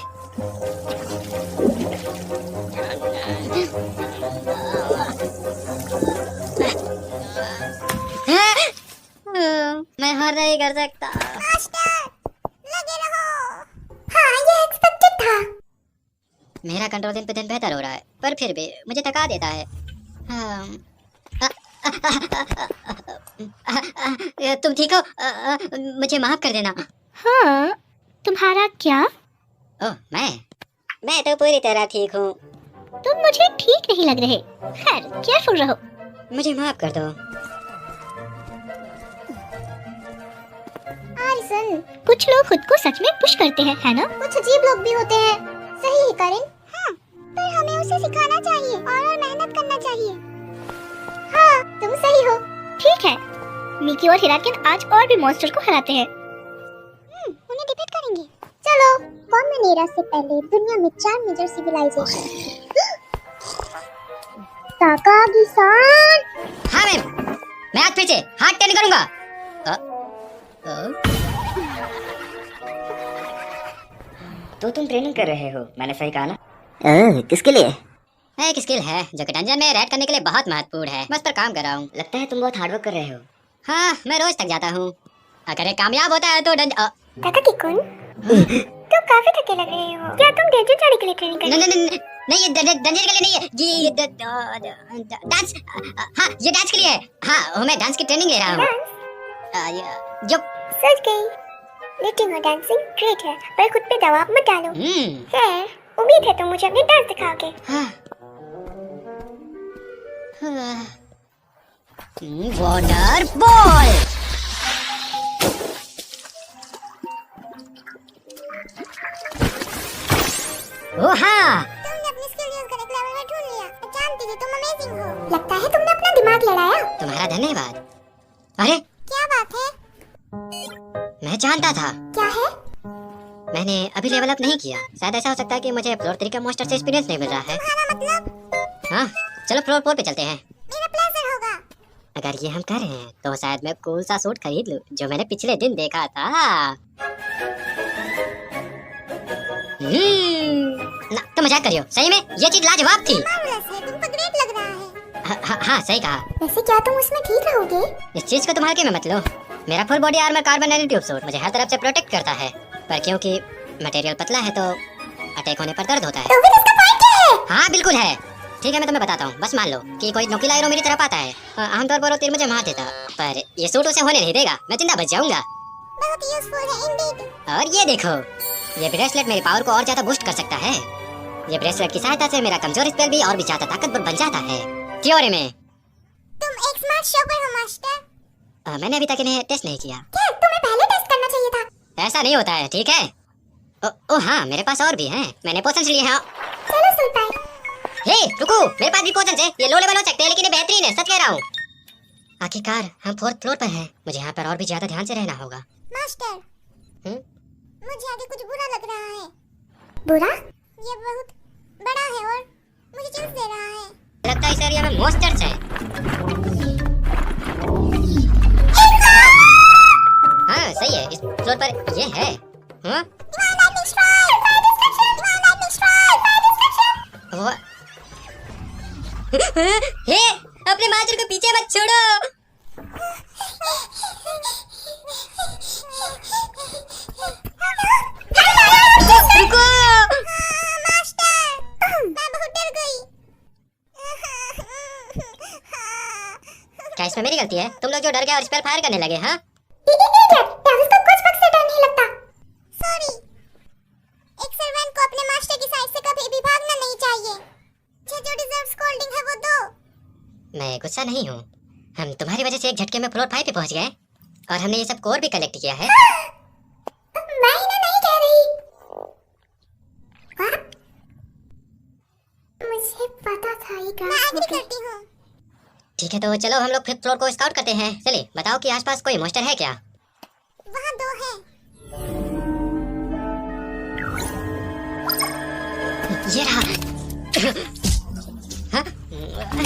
Speaker 1: मैं हार नहीं कर सकता।
Speaker 2: मास्टर, लगे रहो। हाँ, ये एक्सपेक्टेड था।
Speaker 1: मेरा कंट्रोल दिन पे दिन बेहतर हो रहा है, पर फिर भी मुझे थका देता है। तुम ठीक हो? मुझे माफ कर देना।
Speaker 2: हाँ, तुम्हारा क्या?
Speaker 1: ओह मैं तो पूरी तरह ठीक हूँ।
Speaker 2: तुम मुझे ठीक नहीं लग रहे। खैर, केयरफुल रहो।
Speaker 1: मुझे माफ कर दो।
Speaker 2: आरिसन, कुछ लोग खुद को सच में पुश करते हैं, है ना? कुछ अजीब लोग भी होते हैं। सही है करिन। हाँ, पर हमें उसे सिखाना चाहिए और मेहनत करना चाहिए। हाँ, तुम सही हो। ठीक है, मिकी और हिराकिन आज और भी मॉन्स्टर को हराते हैं। उन्हें डिफीट करेंगे। चलो, कॉमन एरा से पहले दुनिया में 4 मेजर सिविलाइजेशन। ताकागी-सान।
Speaker 1: हाँ मैं हाथ पीछे, हाथ टर्न करूंगा।
Speaker 3: तो तुम ट्रेनिंग कर रहे हो, मैंने सही कहा ना?
Speaker 4: किसके लिए?
Speaker 1: एक स्किल है जो कि डंजन में रैड करने के लिए बहुत महत्वपूर्ण है। मैं उस पर काम कर रहा हूँ।
Speaker 3: लगता है तुम बहुत हार्डवर्क कर रहे हो।
Speaker 1: हाँ, मैं रोज थक जाता हूँ। अगर ये कामयाब होता है तो
Speaker 2: ताकागी-कुन, तुम काफी थके लग रहे हो। क्या तुम डेजर्ट जाने के लिए ट्रेनिंग कर रहे हो?
Speaker 1: नहीं ये डंजन के लिए नहीं है। ये डांस, हाँ ये डांस के लिए है। हाँ मैं डांस की ट्रेनिंग ले रहा हूँ। जो
Speaker 2: सच गई। लिटिंग और डांसिंग ग्रेट है, पर खुद पे दबाव मत डालो। खैर, उम्मीद है तुम मुझे अपनी डांस दिखाओगे।
Speaker 1: Water ball. ओह हाँ,
Speaker 2: तुमने अपनी स्किल यूज करके लेवल में ढूंढ लिया। मैं जानती थी तुम अमेजिंग हो। लगता है तुमने अपना दिमाग लड़ाया।
Speaker 1: तुम्हारा धन्यवाद। अरे
Speaker 2: क्या बात है?
Speaker 1: मैं जानता था।
Speaker 2: क्या है?
Speaker 1: मैंने अभी लेवल अप नहीं किया। शायद ऐसा हो सकता है कि मुझे फ्लोर 3 का मॉन्स्टर से एक्सपीरियंस नहीं मिल रहा है।
Speaker 2: तुम्हारा मतलब?
Speaker 1: हाँ चलो फ्लोर 4 पे चलते हैं।
Speaker 2: मेरा प्लेजर होगा।
Speaker 1: अगर ये हम करें तो शायद मैं कूल सा सूट खरीद लूं जो मैंने पिछले दिन देखा था। ना तो मजाक करियो, सही में ये चीज लाजवाब थी।
Speaker 2: मार्वलस है, तुम पर ग्रेट लग रहा है।
Speaker 1: हाँ सही कहा।
Speaker 2: वैसे क्या तुम उसमें ठीक रहोगे?
Speaker 1: इस चीज को तुम्हारे में मत लो। मेरा full body armour carbon nano tube suit मुझे हर तरफ से प्रोटेक्ट करता है, पर क्योंकि मटेरियल पतला है तो अटैक होने पर दर्द होता है।
Speaker 2: तो फिर इसका पॉइंट क्या है?
Speaker 1: हाँ बिल्कुल है। ठीक है मैं तुम्हें बताता हूँ। बस मान लो कि कोई नुकीला हीरो मेरी तरफ आता है। आमतौर पर वो तीर मुझे मार देता, पर ये सूट उसे होने नहीं देगा। मैं जिंदा बच जाऊंगा।
Speaker 2: बहुत यूजफुल है इंडीड।
Speaker 1: और ये देखो, ये ब्रेसलेट मेरी पावर को और ज्यादा बूस्ट कर सकता है। ये ब्रेसलेट की सहायता से मेरा कमजोर स्पेल भी और भी ज्यादा ताकतवर बन जाता है। थ्योरी में।
Speaker 2: तुम एक स्मार्ट शॉपर हो मास्टर।
Speaker 1: मैंने अभी तक इन्हें टेस्ट नहीं किया।
Speaker 2: क्या तुम्हें पहले टेस्ट करना चाहिए था?
Speaker 1: ऐसा नहीं होता है, ठीक है? ओ हाँ मेरे पास और भी हैं। मैंने पोशंस लिए हैं।
Speaker 2: चलो सुल्तान।
Speaker 1: हे रुको, मेरे पास भी पोशंस है। ये लो लेवल हो सकते हैं लेकिन ये बेहतरीन है, सच कह रहा हूँ। आखिरकार हम 4th फ्लोर पर हैं। मुझे यहाँ पर और भी ज्यादा ध्यान से रहना होगा।
Speaker 2: मास्टर, मुझे आगे कुछ बुरा लग रहा है। बुरा? ये बहुत बड़ा है और मुझे चिंता दे रहा है।
Speaker 1: लगता है इस एरिया में मॉन्स्टर्स हैं। हाँ सही है, इस फ्लोर पर ये है। हाँ? हे, अपने मास्टर को पीछे मत छोड़ो। रुको।
Speaker 2: मैं बहुत डर गई।
Speaker 1: क्या इसमें मेरी गलती है? तुम लोग जो डर गए और स्पेल फायर करने लगे। हाँ
Speaker 2: को कुछ वक्त से डर नहीं लगता। सॉरी। एक सर्वेंट को अपने मास्टर की साइड से कभी भी भागना नहीं चाहिए। जो डिजर्व स्कोल्डिंग है वो दो।
Speaker 1: मैं गुस्सा नहीं हूँ। हम तुम्हारी वजह से एक झटके में फ्लोर 5 पे पहुंच गए और हमने ये सब कोर भी कलेक्ट किया है।
Speaker 2: मैं इन्हें नहीं कह रही। मुझे पता था ये मैं एग्री करती हूँ।
Speaker 1: ठीक है तो चलो हम लोग 5th फ्लोर को स्काउट करते हैं। चलिए बताओ कि आसपास कोई मॉन्स्टर है क्या?
Speaker 2: वहाँ 2 हैं।
Speaker 1: ये रहा। हाँ? हाँ?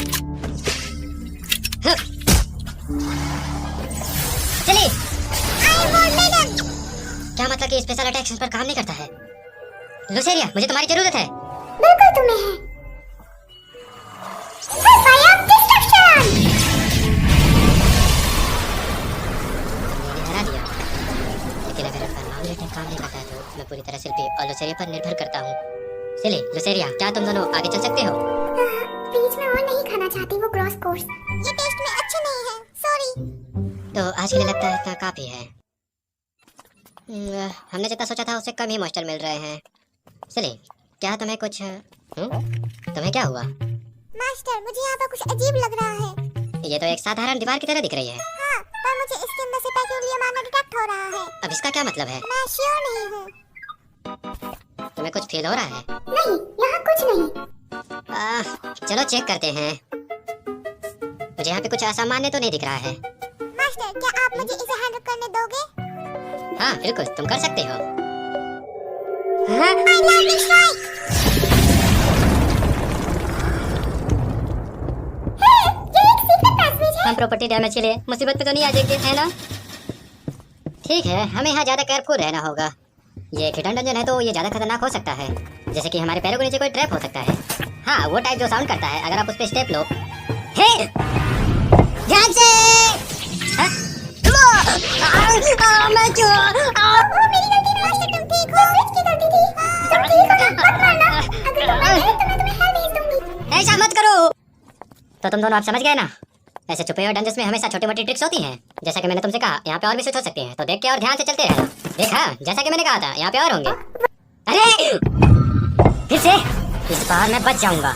Speaker 1: चलिए। क्या मतलब कि स्पेशल अटैक्शन पर काम नहीं करता है? लुसेरिया, मुझे तुम्हारी जरूरत है।
Speaker 2: बिल्कुल तुम्हें है। Fire destruction.
Speaker 1: मैंने हरा दिया, लेकिन अगर परमानेंट अटैक काम नहीं करता है तो मैं पूरी तरह शिल्पी और लुसेरिया पर निर्भर करता हूँ। सिली, लुसेरिया, क्या तुम दोनों आगे चल सकते हो?
Speaker 2: बीच में और नहीं खाना चाहती वो क्रॉस कोर्स। ये टेस्ट में अच्छे नहीं है, सॉरी।
Speaker 1: तो आज के लिए लगता है इतना काफी है। हमने जितना सोचा था उससे कम ही मॉइस्चर मिल रहे हैं। सिली, क्या तुम्हें कुछ तुम्हें क्या हुआ?
Speaker 2: मास्टर, मुझे यहाँ पर कुछ अजीब लग रहा है।
Speaker 1: ये तो एक साधारण दीवार की तरह दिख रही है।
Speaker 2: हाँ, पर मुझे इसके अंदर से पेक्यूलियर माना डिटेक्ट हो रहा है।
Speaker 1: अब इसका क्या मतलब है?
Speaker 2: मैं श्योर नहीं हूँ।
Speaker 1: तुम्हें कुछ फील हो रहा है?
Speaker 2: नहीं, यहाँ कुछ नहीं।
Speaker 1: चलो चेक करते हैं। मुझे यहाँ पे कुछ असामान्य तो नहीं दिख रहा है।
Speaker 2: मास्टर, क्या आप मुझे इसे हैंडल करने दोगे?
Speaker 1: हाँ बिल्कुल, तुम कर सकते हो।
Speaker 2: हाँ? lightning strike! हे, ये एक secret passage है।
Speaker 1: हम प्रॉपर्टी डैमेज के लिए मुसीबत में तो नहीं आ जाएंगे, है ना? ठीक है, हमें यहाँ ज्यादा केयरफुल रहना होगा। ये हिडन डंजन है तो ये ज्यादा खतरनाक हो सकता है। जैसे कि हमारे पैरों के नीचे कोई ट्रैप हो सकता है। हाँ, वो टाइप जो साउंड करता है अगर आप उस पे स्टेप लो। हे! ध्यान से! हाँ? मैं क्यों?
Speaker 2: मेरी गलती नहीं, मास्टर तुम ठीक हो। स्विच की गलती थी। तुम ठीक हो ना? मत मारना। अगर तुम मर गए तो मैं तुम्हें हेल भेज दूंगी।
Speaker 1: ऐसा मत करो। तो तुम दोनों आप समझ गए ना? ऐसे छुपे हुए डंजन्स में हमेशा छोटी मोटी ट्रिक्स होती हैं। जैसा कि मैंने तुमसे कहा, यहाँ पे और भी स्विच हो सकते हैं, तो देख के और ध्यान से चलते रहना। देखा, जैसा कि मैंने कहा था, यहाँ पे और होंगे। अरे! फिर से? इस बार मैं बच जाऊंगा।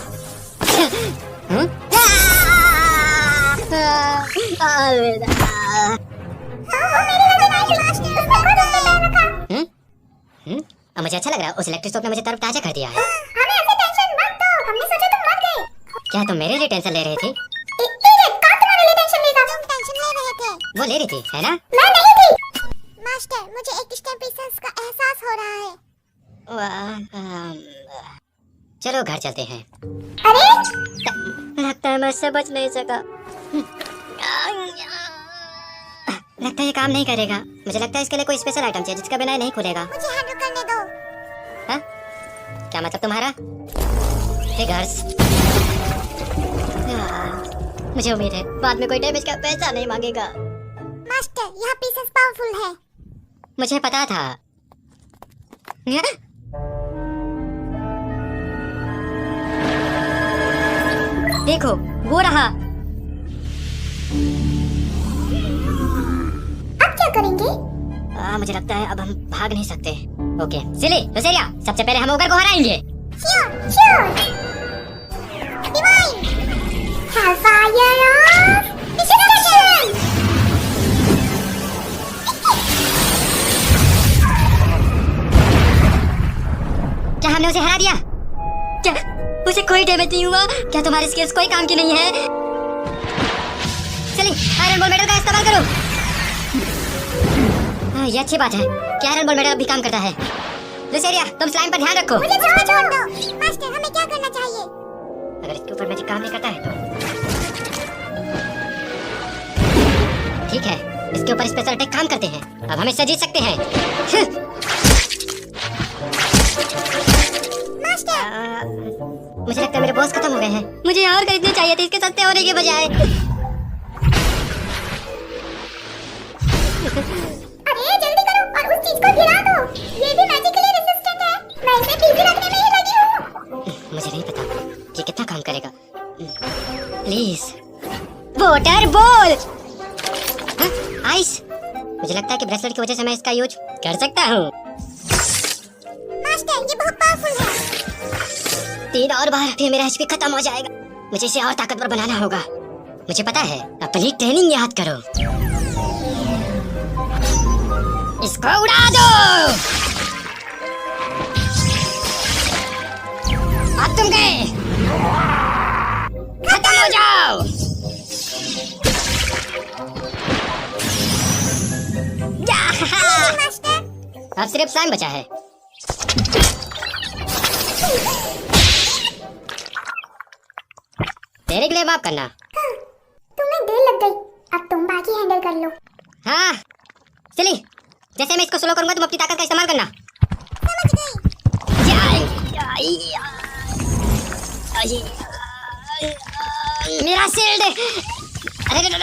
Speaker 1: अब मुझे अच्छा लग रहा है, उस इलेक्ट्रिक शॉक ने मुझे तरोताजा कर दिया है।
Speaker 2: हमें ऐसे टेंशन मत दो। हमने सोचा तुम मर गए।
Speaker 1: क्या तुम मेरे लिए टेंशन ले रही थी?
Speaker 2: कहाँ तुम्हारे लिए टेंशन लेगा? तुम टेंशन ले रहे थे।
Speaker 1: वो ले रही थी, है ना?
Speaker 2: मैं नहीं थी। मास्टर, मुझे एक स्टेपिसेंस का एहसास हो रहा है।
Speaker 1: चलो घर चलते हैं।
Speaker 2: अरे,
Speaker 1: लगता है मैं इससे बच नहीं सका। लगता है ये काम नहीं करेगा। मुझे लगता है इसके लिए कोई स्पेशल आइटम चाहिए जिसका बिना ये नहीं खुलेगा।
Speaker 2: मुझे हैंडल करने दो।
Speaker 1: हाँ? क्या मतलब तुम्हारा? फिगर्स। मुझे उम्मीद है बाद में कोई डैमेज का पैसा नहीं मांगेगा।
Speaker 2: मास्टर, यह पीसेस पावरफुल है।
Speaker 1: मुझे पता था। देखो, वो रहा।
Speaker 2: अब क्या करेंगे?
Speaker 1: मुझे लगता है अब हम भाग नहीं सकते। ओके, सिली, लुसेरिया, सबसे पहले हम ओगर को हराएंगे।
Speaker 2: Sure, sure. Divine, hellfire of destruction.
Speaker 1: क्या हमने उसे हरा दिया? क्या उसे कोई डैमेज नहीं हुआ? क्या तुम्हारी स्किल्स कोई काम की नहीं है? चलिए, आयरन बॉल मेडल का इस्तेमाल करो। हाँ, ये अच्छी बात है कि आयरन बॉल मेडल भी काम करता है। लुसेरिया, तुम स्लाइम पर ध्यान रखो।
Speaker 2: मुझे छोड़ दो। मास्टर, हमें क्या करना चाहिए?
Speaker 1: अगर इसके ऊपर मैजिक काम नहीं करता है तो ठीक है, इसके ऊपर स्पेशल अटैक काम करते हैं। अब हम इससे जीत सकते हैं। मुझे लगता है मेरे बॉस खत्म हो गए हैं। मुझे और खरीदने चाहिए थे इसके सस्ते होने के बजाय।
Speaker 2: अरे जल्दी करो और उस चीज को गिरा दो। ये भी मैजिकली रेजिस्टेंट है। मैं इसे बिजी रखने में ही लगी हूँ।
Speaker 1: मुझे नहीं पता ये कितना काम करेगा। Please, water ball. आइस। मुझे लगता है कि ब्रेसलेट की वजह से मैं इसका यूज कर सकता हूँ।
Speaker 2: मास्टर, ये बहुत पावरफुल है।
Speaker 1: 3 और बार फिर मेरा एचपी खत्म हो जाएगा। मुझे इसे और ताकतवर बनाना होगा। मुझे पता है, अपनी ट्रेनिंग याद करो। इसको उड़ा दो। अब तुम गए, खत्म हो जाओ।
Speaker 2: मास्टर,
Speaker 1: अब सिर्फ स्लाइम बचा है। तेरे के लिए माफ करना।
Speaker 2: तुम्हें देर लग गई, अब तुम बाकी हैंडल कर लो।
Speaker 1: हाँ चली, जैसे मैं इसको स्लो करूंगा तुम अपनी ताकत का इस्तेमाल करना।
Speaker 2: समझ गई।
Speaker 1: मेरा शील्ड, अरे
Speaker 2: मेरे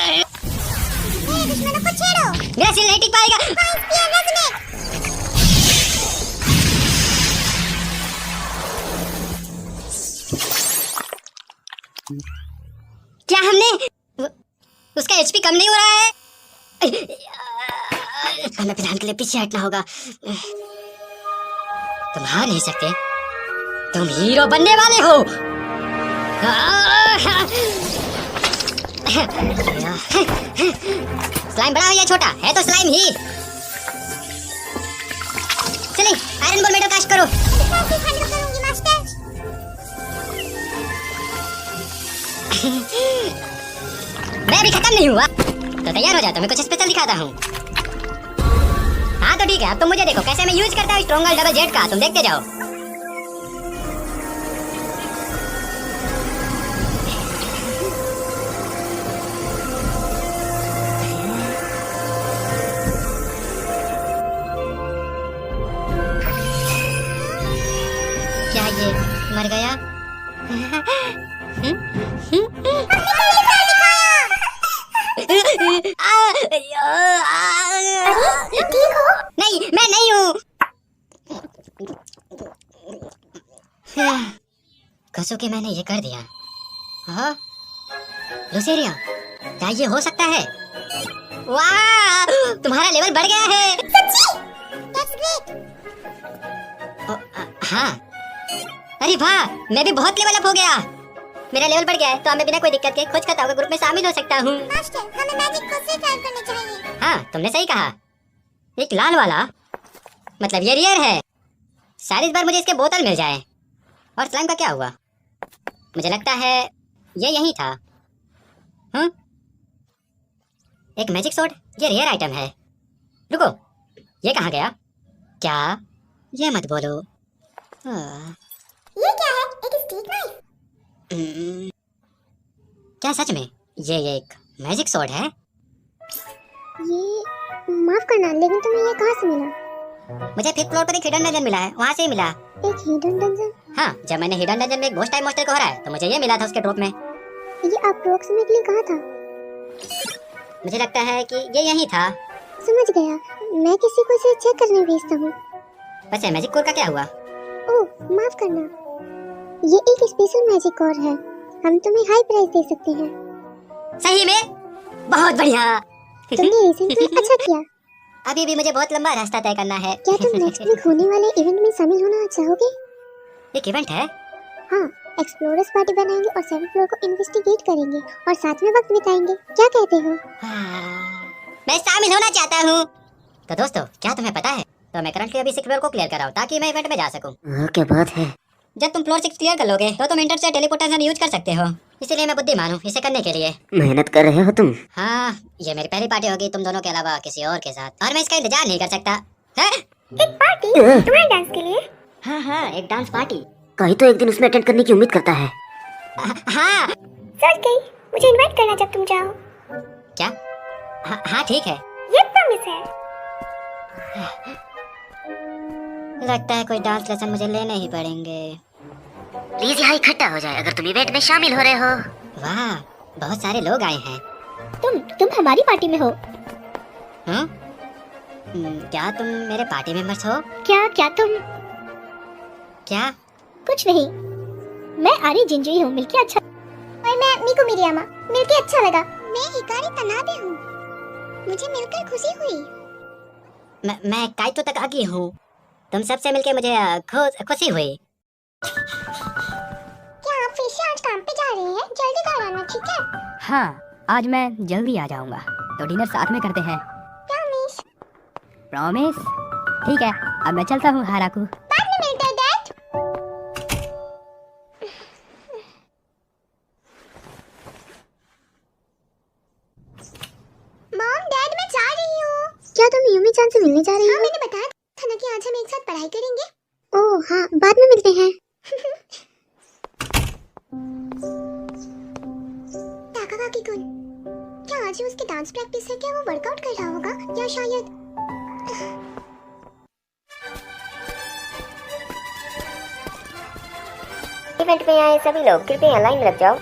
Speaker 2: दुश्मनों को छेड़ो।
Speaker 1: मेरा शील्ड नहीं टिक पाएगा।
Speaker 2: Spear resonate.
Speaker 1: क्या हमने उसका एचपी कम नहीं हो रहा है? हमें फिलहाल के लिए पीछे हटना होगा। तुम हार नहीं सकते, तुम हीरो बनने वाले हो। स्लाइम बड़ा हो या छोटा है तो स्लाइम ही। चलिए आयरन बॉल मेडल कास्ट करो।
Speaker 2: कैसे हैंडल करूंगी मास्टर?
Speaker 1: मैं अभी खत्म नहीं हुआ, तो तैयार हो जाता, मैं कुछ स्पेशल दिखाता हूँ। हाँ तो ठीक है, अब तुम मुझे देखो कैसे मैं यूज करता हूँ स्ट्रॉन्गल डबल जेट का, तुम देखते जाओ। क्या ये मर गया?
Speaker 2: ठीक हो?
Speaker 1: नहीं, मैं नहीं हूँ। कसो कि मैंने ये कर दिया। हाँ लुसेरिया, क्या ये हो सकता है? वाह, तुम्हारा लेवल बढ़ गया है।
Speaker 2: सच्ची? That's great.
Speaker 1: हाँ, अरे वाह, मैं भी बहुत लेवल अप हो गया। मेरा लेवल बढ़ गया है, तो मैं बिना कोई दिक्कत के खोज करता हुआ ग्रुप में शामिल हो सकता हूँ।
Speaker 2: मास्टर, हमें मैजिक को से ट्राई करना चाहिए।
Speaker 1: हाँ तुमने सही कहा। एक लाल वाला, मतलब ये रियर है। शायद इस बार मुझे इसके बोतल मिल जाए। और स्लाइम का क्या हुआ? मुझे लगता है ये यही था। एक मैजिक सोर्ड, ये रेयर आइटम है। रुको, ये कहाँ गया? क्या? ये मत बोलो।
Speaker 2: ये क्या है? एक स्टीक नाइफ?
Speaker 1: क्या सच में ये एक मैजिक सोर्ड है?
Speaker 2: ये माफ करना, लेकिन तुम्हें ये कहाँ से मिला?
Speaker 1: मुझे 5th फ्लोर पर एक हिडन डंजन मिला है, वहाँ से ही मिला।
Speaker 2: एक हिडन डंजन?
Speaker 1: हाँ, जब मैंने हिडन डंजन में एक बॉस टाइप मॉन्स्टर को हराया तो मुझे ये मिला था उसके ड्रॉप में।
Speaker 2: ये अप्रोक्सीमेटली कहाँ था?
Speaker 1: मुझे लगता है कि ये यही था।
Speaker 2: समझ गया, मैं किसी को इसे चेक करने भेजता हूँ।
Speaker 1: वैसे मैजिक कोर का क्या हुआ?
Speaker 2: ओह, माफ करना, ये एक स्पेशल मैजिक कोर है। हम तुम्हें हाई प्राइस दे सकते हैं।
Speaker 1: सही में? बहुत बढ़िया।
Speaker 2: तुमने रिसेंटली अच्छा किया।
Speaker 1: अभी भी मुझे बहुत लंबा रास्ता तय करना है।
Speaker 2: क्या तुम नेक्स्ट वीक होने वाले इवेंट में शामिल होना चाहोगे?
Speaker 1: एक इवेंट है?
Speaker 2: हाँ, एक्सप्लोरर्स पार्टी बनाएंगे और 7th फ्लोर को इन्वेस्टिगेट करेंगे और साथ में वक्त बिताएंगे। क्या कहते हो?
Speaker 1: मैं शामिल होना चाहता हूँ। तो दोस्तों, क्या तुम्हें पता है? तो मैं करंटली अभी 6th फ्लोर को क्लियर कर रहा हूँ ताकि मैं इवेंट में जा सकूँ।
Speaker 4: क्या बात है।
Speaker 1: जब तुम फ्लोर 6 क्लियर कर लोगे तो तुम इंटर से टेलीपोर्टेशन यूज कर सकते हो। इसलिए मैं बुद्धिमान हूँ इसे करने के लिए।
Speaker 4: मेहनत कर रहे हो तुम।
Speaker 1: हाँ, ये मेरी पहली पार्टी होगी तुम दोनों के अलावा किसी और के साथ, और मैं इसका इंतजार नहीं कर सकता। है?
Speaker 2: एक पार्टी तुम्हारे डांस के लिए?
Speaker 1: हाँ, एक डांस पार्टी।
Speaker 4: कहीं तो एक दिन उसमें अटेंड करने की उम्मीद करता है।
Speaker 1: हाँ।
Speaker 2: सच गई, मुझे इनवाइट करना जब तुम जाओ।
Speaker 1: क्या? हाँ ठीक है।
Speaker 2: ये प्रॉमिस है।
Speaker 1: लगता है कोई डांस लेसन मुझे लेने ही पड़ेंगे।
Speaker 4: प्लीज यहाँ इकट्ठा हो जाए अगर तुम इवेंट में शामिल हो रहे हो।
Speaker 1: वाह, बहुत सारे लोग आए हैं।
Speaker 2: तुम हमारी पार्टी में हो?
Speaker 1: क्या तुम मेरे पार्टी मेंबर्स हो?
Speaker 2: क्या तुम?
Speaker 1: क्या?
Speaker 2: कुछ नहीं, मैं आरी जिंजुई हूँ। मिलके अच्छा। और मैं मिको मिरियामा, मिलके अच्छा लगा। मैं हिकारी तनाबे हूँ, मुझे मिलकर खुशी हुई।
Speaker 1: मैं काइतो तकागी हूँ, तुम सबसे मिलके मुझे खुशी हुई।
Speaker 2: क्या आप फिर से आज काम पे जा रहे हैं? जल्दी घर आना, ठीक है?
Speaker 3: हाँ, आज मैं जल्दी आ जाऊंगा, तो डिनर साथ में करते हैं।
Speaker 2: प्रॉमिस।
Speaker 3: प्रॉमिस? ठीक है, अब मैं चलता हूँ हाराकू।
Speaker 2: बाद में मिलते हैं डैड। मॉम, डैड, मैं जा रही हूँ। क्या तुम यूमी चान से मिलने जा रही हो? हाँ, मैंने बताया था ना कि आज हम एक साथ पढ़ाई करेंगे। ओह हाँ, बाद में मिलते हैं। Okay cool. क्या आज ही उसकी डांस प्रैक्टिस है? क्या वो वर्कआउट कर रहा होगा या शायद
Speaker 4: इवेंट में आए सभी लोग कृपया लाइन में लग जाओ।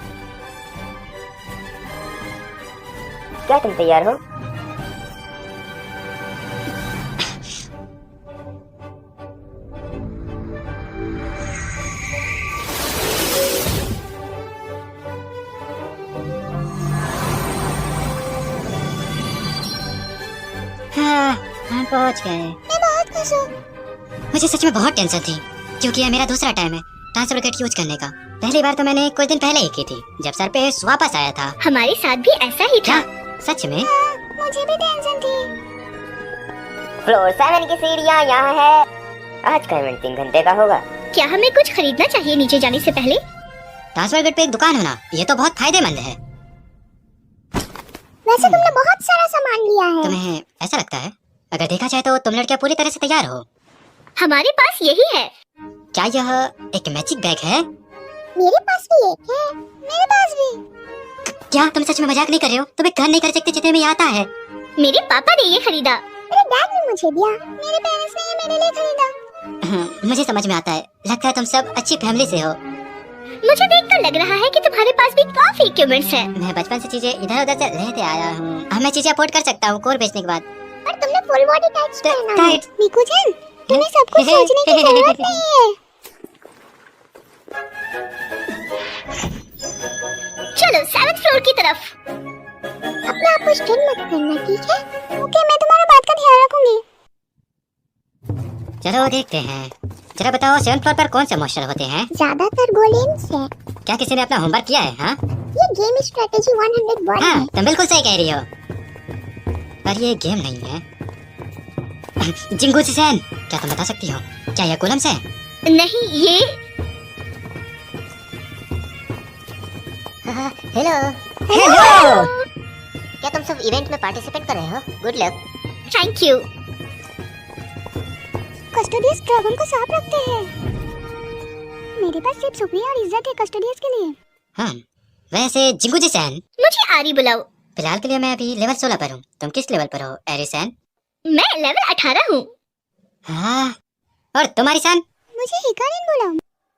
Speaker 4: क्या तुम तैयार हो?
Speaker 1: हाँ, हम पहुंच गए।
Speaker 2: मैं बहुत खुश हूँ।
Speaker 1: मुझे सच में बहुत टेंशन थी क्योंकि ये मेरा दूसरा टाइम है ट्रांसफर किट यूज करने का। पहली बार तो मैंने कुछ दिन पहले ही की थी जब सर पे वापस आया था।
Speaker 2: हमारे साथ भी ऐसा ही था।
Speaker 1: क्या सच में?
Speaker 2: मुझे भी टेंशन थी।
Speaker 4: फ्लोर 7 की सीढ़ियाँ यहाँ है। आज का इवेंट 3 घंटे का होगा।
Speaker 2: क्या हमें कुछ खरीदना चाहिए नीचे जाने से पहले?
Speaker 1: ट्रांसफर किट पे एक दुकान होना ये तो बहुत फायदेमंद है।
Speaker 2: वैसे तुमने बहुत सारा सामान लिया है।
Speaker 1: तुम्हें ऐसा लगता है? अगर देखा जाए तो तुम लड़कियां पूरी तरह से तैयार हो।
Speaker 2: हमारे पास यही है।
Speaker 1: क्या यह एक मैजिक बैग है?
Speaker 2: मेरे पास भी एक है। मेरे पास भी।
Speaker 1: क्या तुम सच में मजाक नहीं कर रहे हो? तुम एक घर नहीं खरीद सकते जितने में ये आता है।
Speaker 2: मेरे पापा ने ये खरीदा। मेरे डैड ने मुझे दिया। मेरे पेरेंट्स ने ये मेरे लिए खरीदा।
Speaker 1: मुझे समझ में आता है। लगता है तुम सब अच्छी फैमिली से हो।
Speaker 2: मुझे देखकर लग रहा है कि तुम्हारे पास भी काफी इक्विपमेंट्स हैं।
Speaker 1: मैं बचपन से चीजें इधर उधर से लेते आया हूँ। अब मैं चीजें अफोर्ड कर सकता हूँ कोर बेचने के बाद।
Speaker 2: पर तुमने फुल बॉडी टाइट्स पहना है।
Speaker 1: टाइट्स?
Speaker 2: मिकू जान, तुम्हें सब कुछ सोचने की जरूरत नहीं है। चलो 7th फ्लोर की तरफ। अपने आप को स्ट्रेन मत करना, ठीक है? ओके, मैं तुम्हारी बात का ध्यान रखूंगी।
Speaker 1: चलो देखते हैं। जरा बताओ 7th फ्लोर पर कौन से मॉन्स्टर होते हैं?
Speaker 2: ज्यादातर गोलेम्स है।
Speaker 1: क्या किसी ने अपना होमवर्क किया है? हाँ
Speaker 2: ये गेम स्ट्रेटेजी 101
Speaker 1: हाँ
Speaker 2: है।
Speaker 1: तुम बिल्कुल सही कह रही हो। पर ये गेम नहीं है। जिंगूची सैन, क्या तुम बता सकती हो क्या यह कोलम्स है?
Speaker 2: नहीं, ये
Speaker 4: हेलो।
Speaker 1: हेलो।
Speaker 4: क्या तुम सब इवेंट में पार्टिसिपेट कर रहे हो? Good luck.
Speaker 2: Thank you. Custodious dragon को साफ रखते हैं। मेरे पास सिर्फ शुक्रिया और इज्जत है कस्टोडियस के लिए।
Speaker 1: हाँ वैसे जिंगूची सैन,
Speaker 2: मुझे आरी बुलाओ।
Speaker 1: फिलहाल के लिए मैं अभी लेवल 16 पर हूँ। तुम किस लेवल पर हो एरी सैन?
Speaker 2: मैं लेवल 18 हूँ।
Speaker 1: हाँ और तुम्हारी सैन?
Speaker 2: मुझे हिकारिन बुलाओ।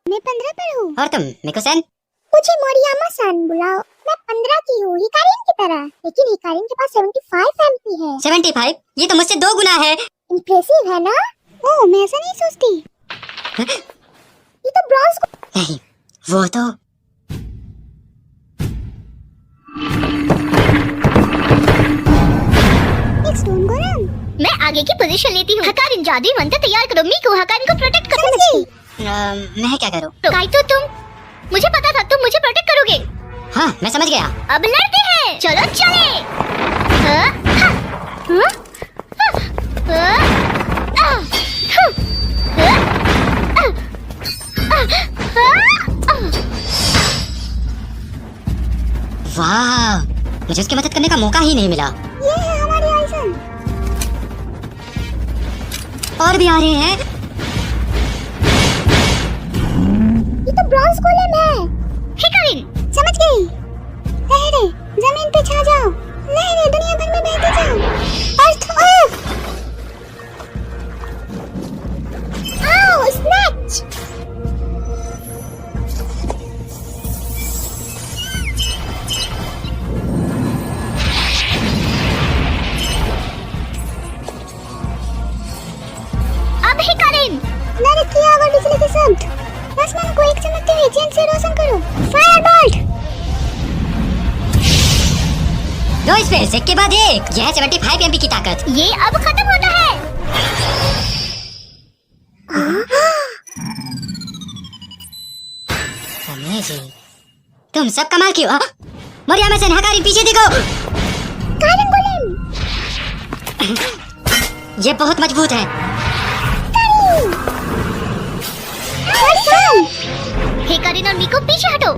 Speaker 2: मैं 15 पर हूँ।
Speaker 1: और तुम मिको सैन?
Speaker 2: मुझे मोरियामा सान बुलाओ। मैं 15 की हूँ, हिकारिन की तरह। लेकिन हिकारिन के पास 75 एमपी है।
Speaker 1: 75? ये तो मुझसे 2 गुना है।
Speaker 2: इम्प्रेसिव है ना? ओह, मैं ऐसा नहीं सोचती। ये तो ब्रॉन्ज को
Speaker 1: नहीं, वो तो
Speaker 2: एक स्टोन गोलम। मैं आगे की पोजीशन लेती हूँ। हकारिन जादुई मंत्र तैयार करो। मीकू हकारिन को प्रोटेक्ट करो।
Speaker 1: मैं क्या करूँ?
Speaker 2: काइतो तुम, मुझे पता था तुम मुझे प्रोटेक्ट करोगे।
Speaker 1: हाँ मैं समझ गया।
Speaker 2: अब लड़ते हैं। चलो चले। हाँ? हाँ? हाँ? हाँ? हाँ?
Speaker 1: वाह, मुझे उसकी मदद करने का मौका ही नहीं मिला।
Speaker 2: ये है हमारी आइसन।
Speaker 1: और भी आ रहे हैं।
Speaker 2: ये तो ब्रॉन्ज गोलेम है। हिकारिन, समझ गई। लहरें जमीन पे छा जाओ। लहरें दुनिया भर में बहती जाओ। Earth of. आओ स्नैच। अब हिकारिन, नरक की आग और बिजली के शब्द। आसमान को एक चमकते हुए चैन से रोशन करो। Fire Boltt.
Speaker 1: दो स्पेस एक के बाद एक। यह है 75 एमपी की ताकत।
Speaker 2: ये अब खत्म होता है।
Speaker 1: अमेजिंग, तुम सब कमाल की हो। मोरियामा सैन, हकारिन पीछे देखो।
Speaker 2: कालिन गोलेम।
Speaker 1: ये बहुत मजबूत है।
Speaker 2: हिकारिन और मीको पीछे हटो।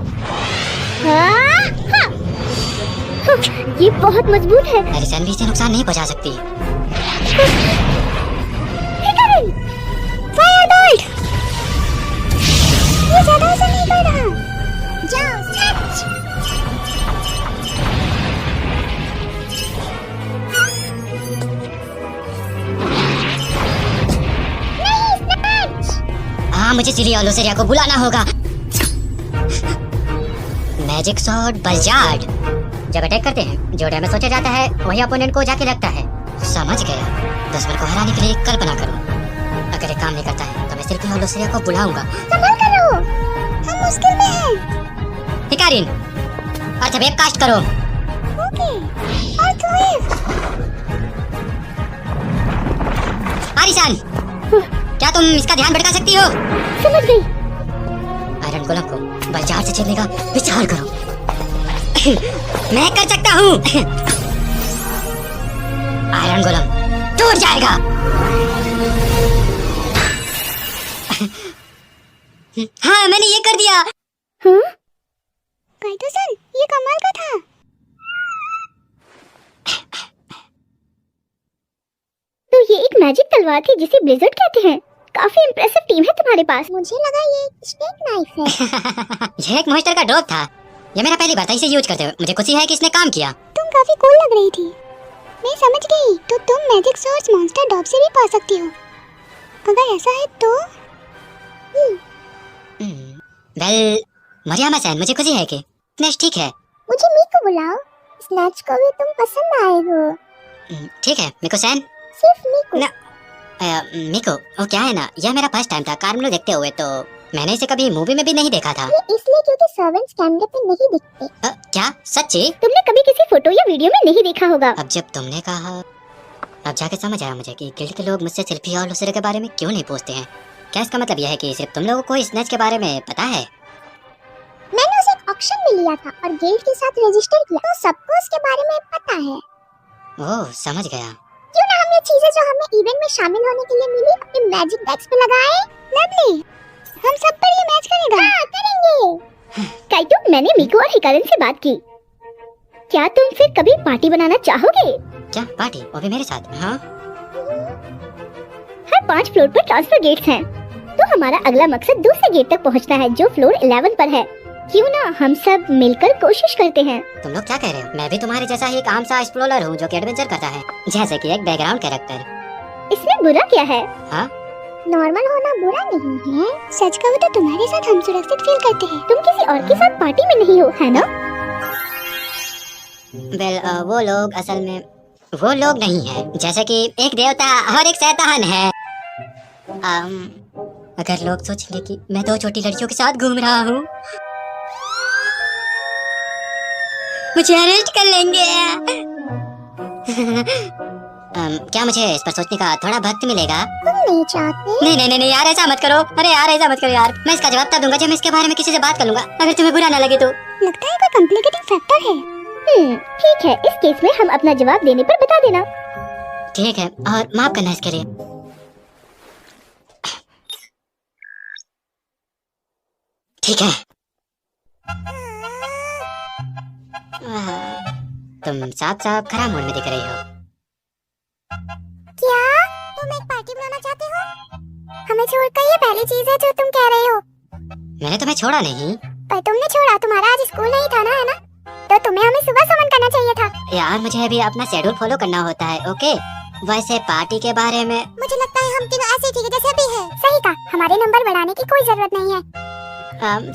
Speaker 2: हाँ, हाँ। ये बहुत मजबूत है।
Speaker 1: एरी सैन भी इसे नुकसान नहीं पहुंचा सकती।
Speaker 2: हिकारिन, फायर बोल्ट। ये ज्यादा असर नहीं कर रहा। जाओ सच।
Speaker 1: हाँ, मुझे सिली और लुसेरिया को बुलाना होगा। Magic sword blizzard. जब अटैक करते हैं जो डैमेज सोचा जाता है वही अपोनेंट को जाके लगता है। समझ गया। दुश्मन को हराने के लिए कल्पना करो। अगर ये काम नहीं करता है तो मैं सिल्की और लुसेरिया को बुलाऊंगा।
Speaker 2: संभल कर रहो, हम मुश्किल में हैं।
Speaker 1: हिकारिन, अर्थवेव कास्ट करो।
Speaker 2: ओके, अर्थवेव।
Speaker 1: आरिसान, क्या तुम इसका ध्यान भटका सकती हो?
Speaker 2: समझ गई।
Speaker 1: आयरन गोलम को बलजार्ड से छेड़ने का विचार करो। मैं कर सकता हूँ। आयरन गोलम टूट जाएगा। हाँ, मैंने ये कर दिया।
Speaker 2: हाँ? काइटो-सन, ये कमाल का था। तो ये एक मैजिक तलवार थी जिसे ब्लिज़र्ड कहते हैं। काफी इंप्रेसिव टीम है तुम्हारे पास। मुझे लगा ये स्टेक नाइफ है।
Speaker 1: ये एक मॉन्स्टर का ड्रॉप था। ये मेरा पहली बार था इसे यूज करते हुए। मुझे खुशी है कि इसने काम किया।
Speaker 2: तुम काफी कूल लग रही थी। मैं समझ गई, तो तुम मैजिक सोर्स मॉन्स्टर ड्रॉप से भी पा सकती हो। अगर ऐसा है तो
Speaker 1: वेल, मरियामा सैन, मुझे खुशी है कि स्नैच ठीक है।
Speaker 2: मुझे मीको बुलाओ। स्नैच को भी तुम पसंद आए हो।
Speaker 1: ठीक है मिको सैन।
Speaker 2: सिर्फ मीको।
Speaker 1: ना, मिको, वो क्या है ना, यह मेरा फर्स्ट टाइम था कार्मेलो देखते हुए, तो मैंने इसे कभी मूवी में भी नहीं देखा था।
Speaker 2: ये इसलिए क्योंकि सर्वेंट्स कैमरे पे नहीं दिखते।
Speaker 1: क्या सच्ची?
Speaker 2: तुमने कभी किसी फोटो या वीडियो में नहीं देखा होगा।
Speaker 1: अब जब तुमने कहा, अब जाके समझ आया मुझे कि गिल्ड के लोग मुझसे सिल्फी और लुसेरिया के बारे में क्यों नहीं पूछते हैं। क्या इसका मतलब यह है कि सिर्फ तुम लोगों को स्नैच के बारे में पता है?
Speaker 2: मैंने उसे एक ऑक्शन में लिया था और गिल्ड के साथ रजिस्टर किया, तो सबको उसके बारे में पता है।
Speaker 1: ओह, समझ गया।
Speaker 2: क्यों ना हम ये चीजें जो हमें इवेंट में शामिल होने के लिए मिली अपने मैजिक बैग्स पे लगाएं? लवली, हम सब पर ये मैच करेगा। हाँ, करेंगे। काइटो, मैंने मिको और हिकारिन से बात की। क्या तुम फिर कभी पार्टी बनाना चाहोगे?
Speaker 1: क्या पार्टी? वो भी मेरे साथ? हाँ।
Speaker 2: हर 5 फ्लोर पर ट्रांसफर गेट्स हैं, तो हमारा अगला मकसद दूसरे गेट तक पहुंचना है जो फ्लोर 11 पर है। क्यों ना हम सब मिलकर कोशिश करते हैं।
Speaker 1: तुम लोग क्या कह रहे हो? मैं भी तुम्हारे जैसा ही एक आम सा एक्सप्लोरर हूँ जो कि एडवेंचर करता है, जैसे कि एक बैकग्राउंड कैरेक्टर।
Speaker 2: इसमें बुरा क्या है?
Speaker 1: हाँ?
Speaker 2: नॉर्मल होना बुरा नहीं है। सच कहूँ तो तुम्हारे साथ हम सुरक्षित फील करते हैं। तुम किसी और के साथ पार्टी में नहीं हो, है ना?
Speaker 1: वेल, वो लोग असल में वो लोग नहीं हैं, जैसे कि एक देवता और एक शैतान है। अगर लोग सोचेंगे कि मैं 2 छोटी लड़कियों के साथ घूम रहा हूँ, मुझे अरेस्ट कर लेंगे। क्या मुझे इस पर सोचने का थोड़ा वक्त मिलेगा?
Speaker 2: तुम नहीं चाहते?
Speaker 1: नहीं नहीं नहीं यार, ऐसा मत करो। अरे यार, ऐसा मत करो यार। मैं इसका जवाब तब दूंगा जब मैं इसके बारे में किसी से बात कर लूंगा, अगर तुम्हें बुरा ना लगे तो।
Speaker 2: लगता है कोई कॉम्प्लिकेटिंग फैक्टर है। ठीक है, इस केस में हम अपना जवाब देने पर बता देना।
Speaker 1: ठीक है, और माफ करना इसके लिए। ठीक है। तुम साफ साफ खराब मूड में दिख रही हो।
Speaker 2: क्या तुम एक पार्टी बनाना चाहते हो? हमें छोड़कर ये पहली चीज है जो तुम कह रहे हो।
Speaker 1: मैंने तुम्हें छोड़ा नहीं।
Speaker 2: पर तुमने छोड़ा, तुम्हारा आज स्कूल नहीं था ना, है ना? तो तुम्हें हमें सुबह समन करना चाहिए था।
Speaker 1: यार, मुझे अभी अपना शेड्यूल फॉलो करना होता है। ओके, वैसे पार्टी के बारे में
Speaker 2: मुझे लगता है हम तीनों ऐसे ठीक है जैसे अभी हैं। सही कहा, हमारे नंबर बढ़ाने की कोई जरूरत नहीं है।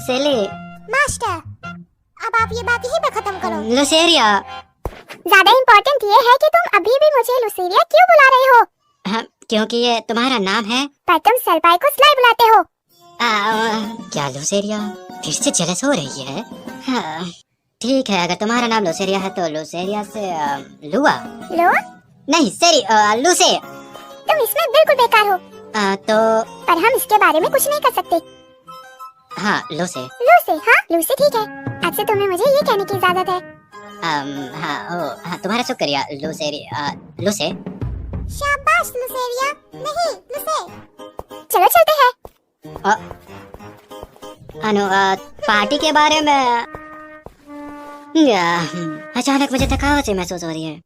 Speaker 1: सेली।
Speaker 2: मास्टर, अब आप ये बात यहीं पर खत्म करो।
Speaker 1: लुसेरिया।
Speaker 2: ज्यादा इम्पोर्टेंट ये है कि तुम अभी भी मुझे लुसेरिया क्यों बुला रहे हो?
Speaker 1: हाँ, क्योंकि ये तुम्हारा नाम है।
Speaker 2: पर तुम सलपाई को स्लाई बुलाते हो।
Speaker 1: क्या लुसेरिया फिर से जेलस हो रही है? हाँ, ठीक है, अगर तुम्हारा नाम लुसेरिया है तो लुसेरिया से लुआ।
Speaker 2: लो? नहीं,
Speaker 1: सॉरी, लुसे।
Speaker 2: तुम इसमें बिल्कुल बेकार हो।
Speaker 1: तो
Speaker 2: पर हम इसके बारे में कुछ नहीं कर सकते।
Speaker 1: हाँ, लुसे।
Speaker 2: लूसे, हाँ लूसे ठीक है। अब से तुम्हें मुझे ये कहने की इजाजत है।
Speaker 1: हाँ, तुम्हारा शुक्रिया लुसेरिया। लुसे।
Speaker 2: शाबाश लुसेरिया। नहीं, लुसे। चलो चलते हैं।
Speaker 1: अनु, पार्टी के बारे में अचानक मुझे थकावट सी महसूस हो रही है।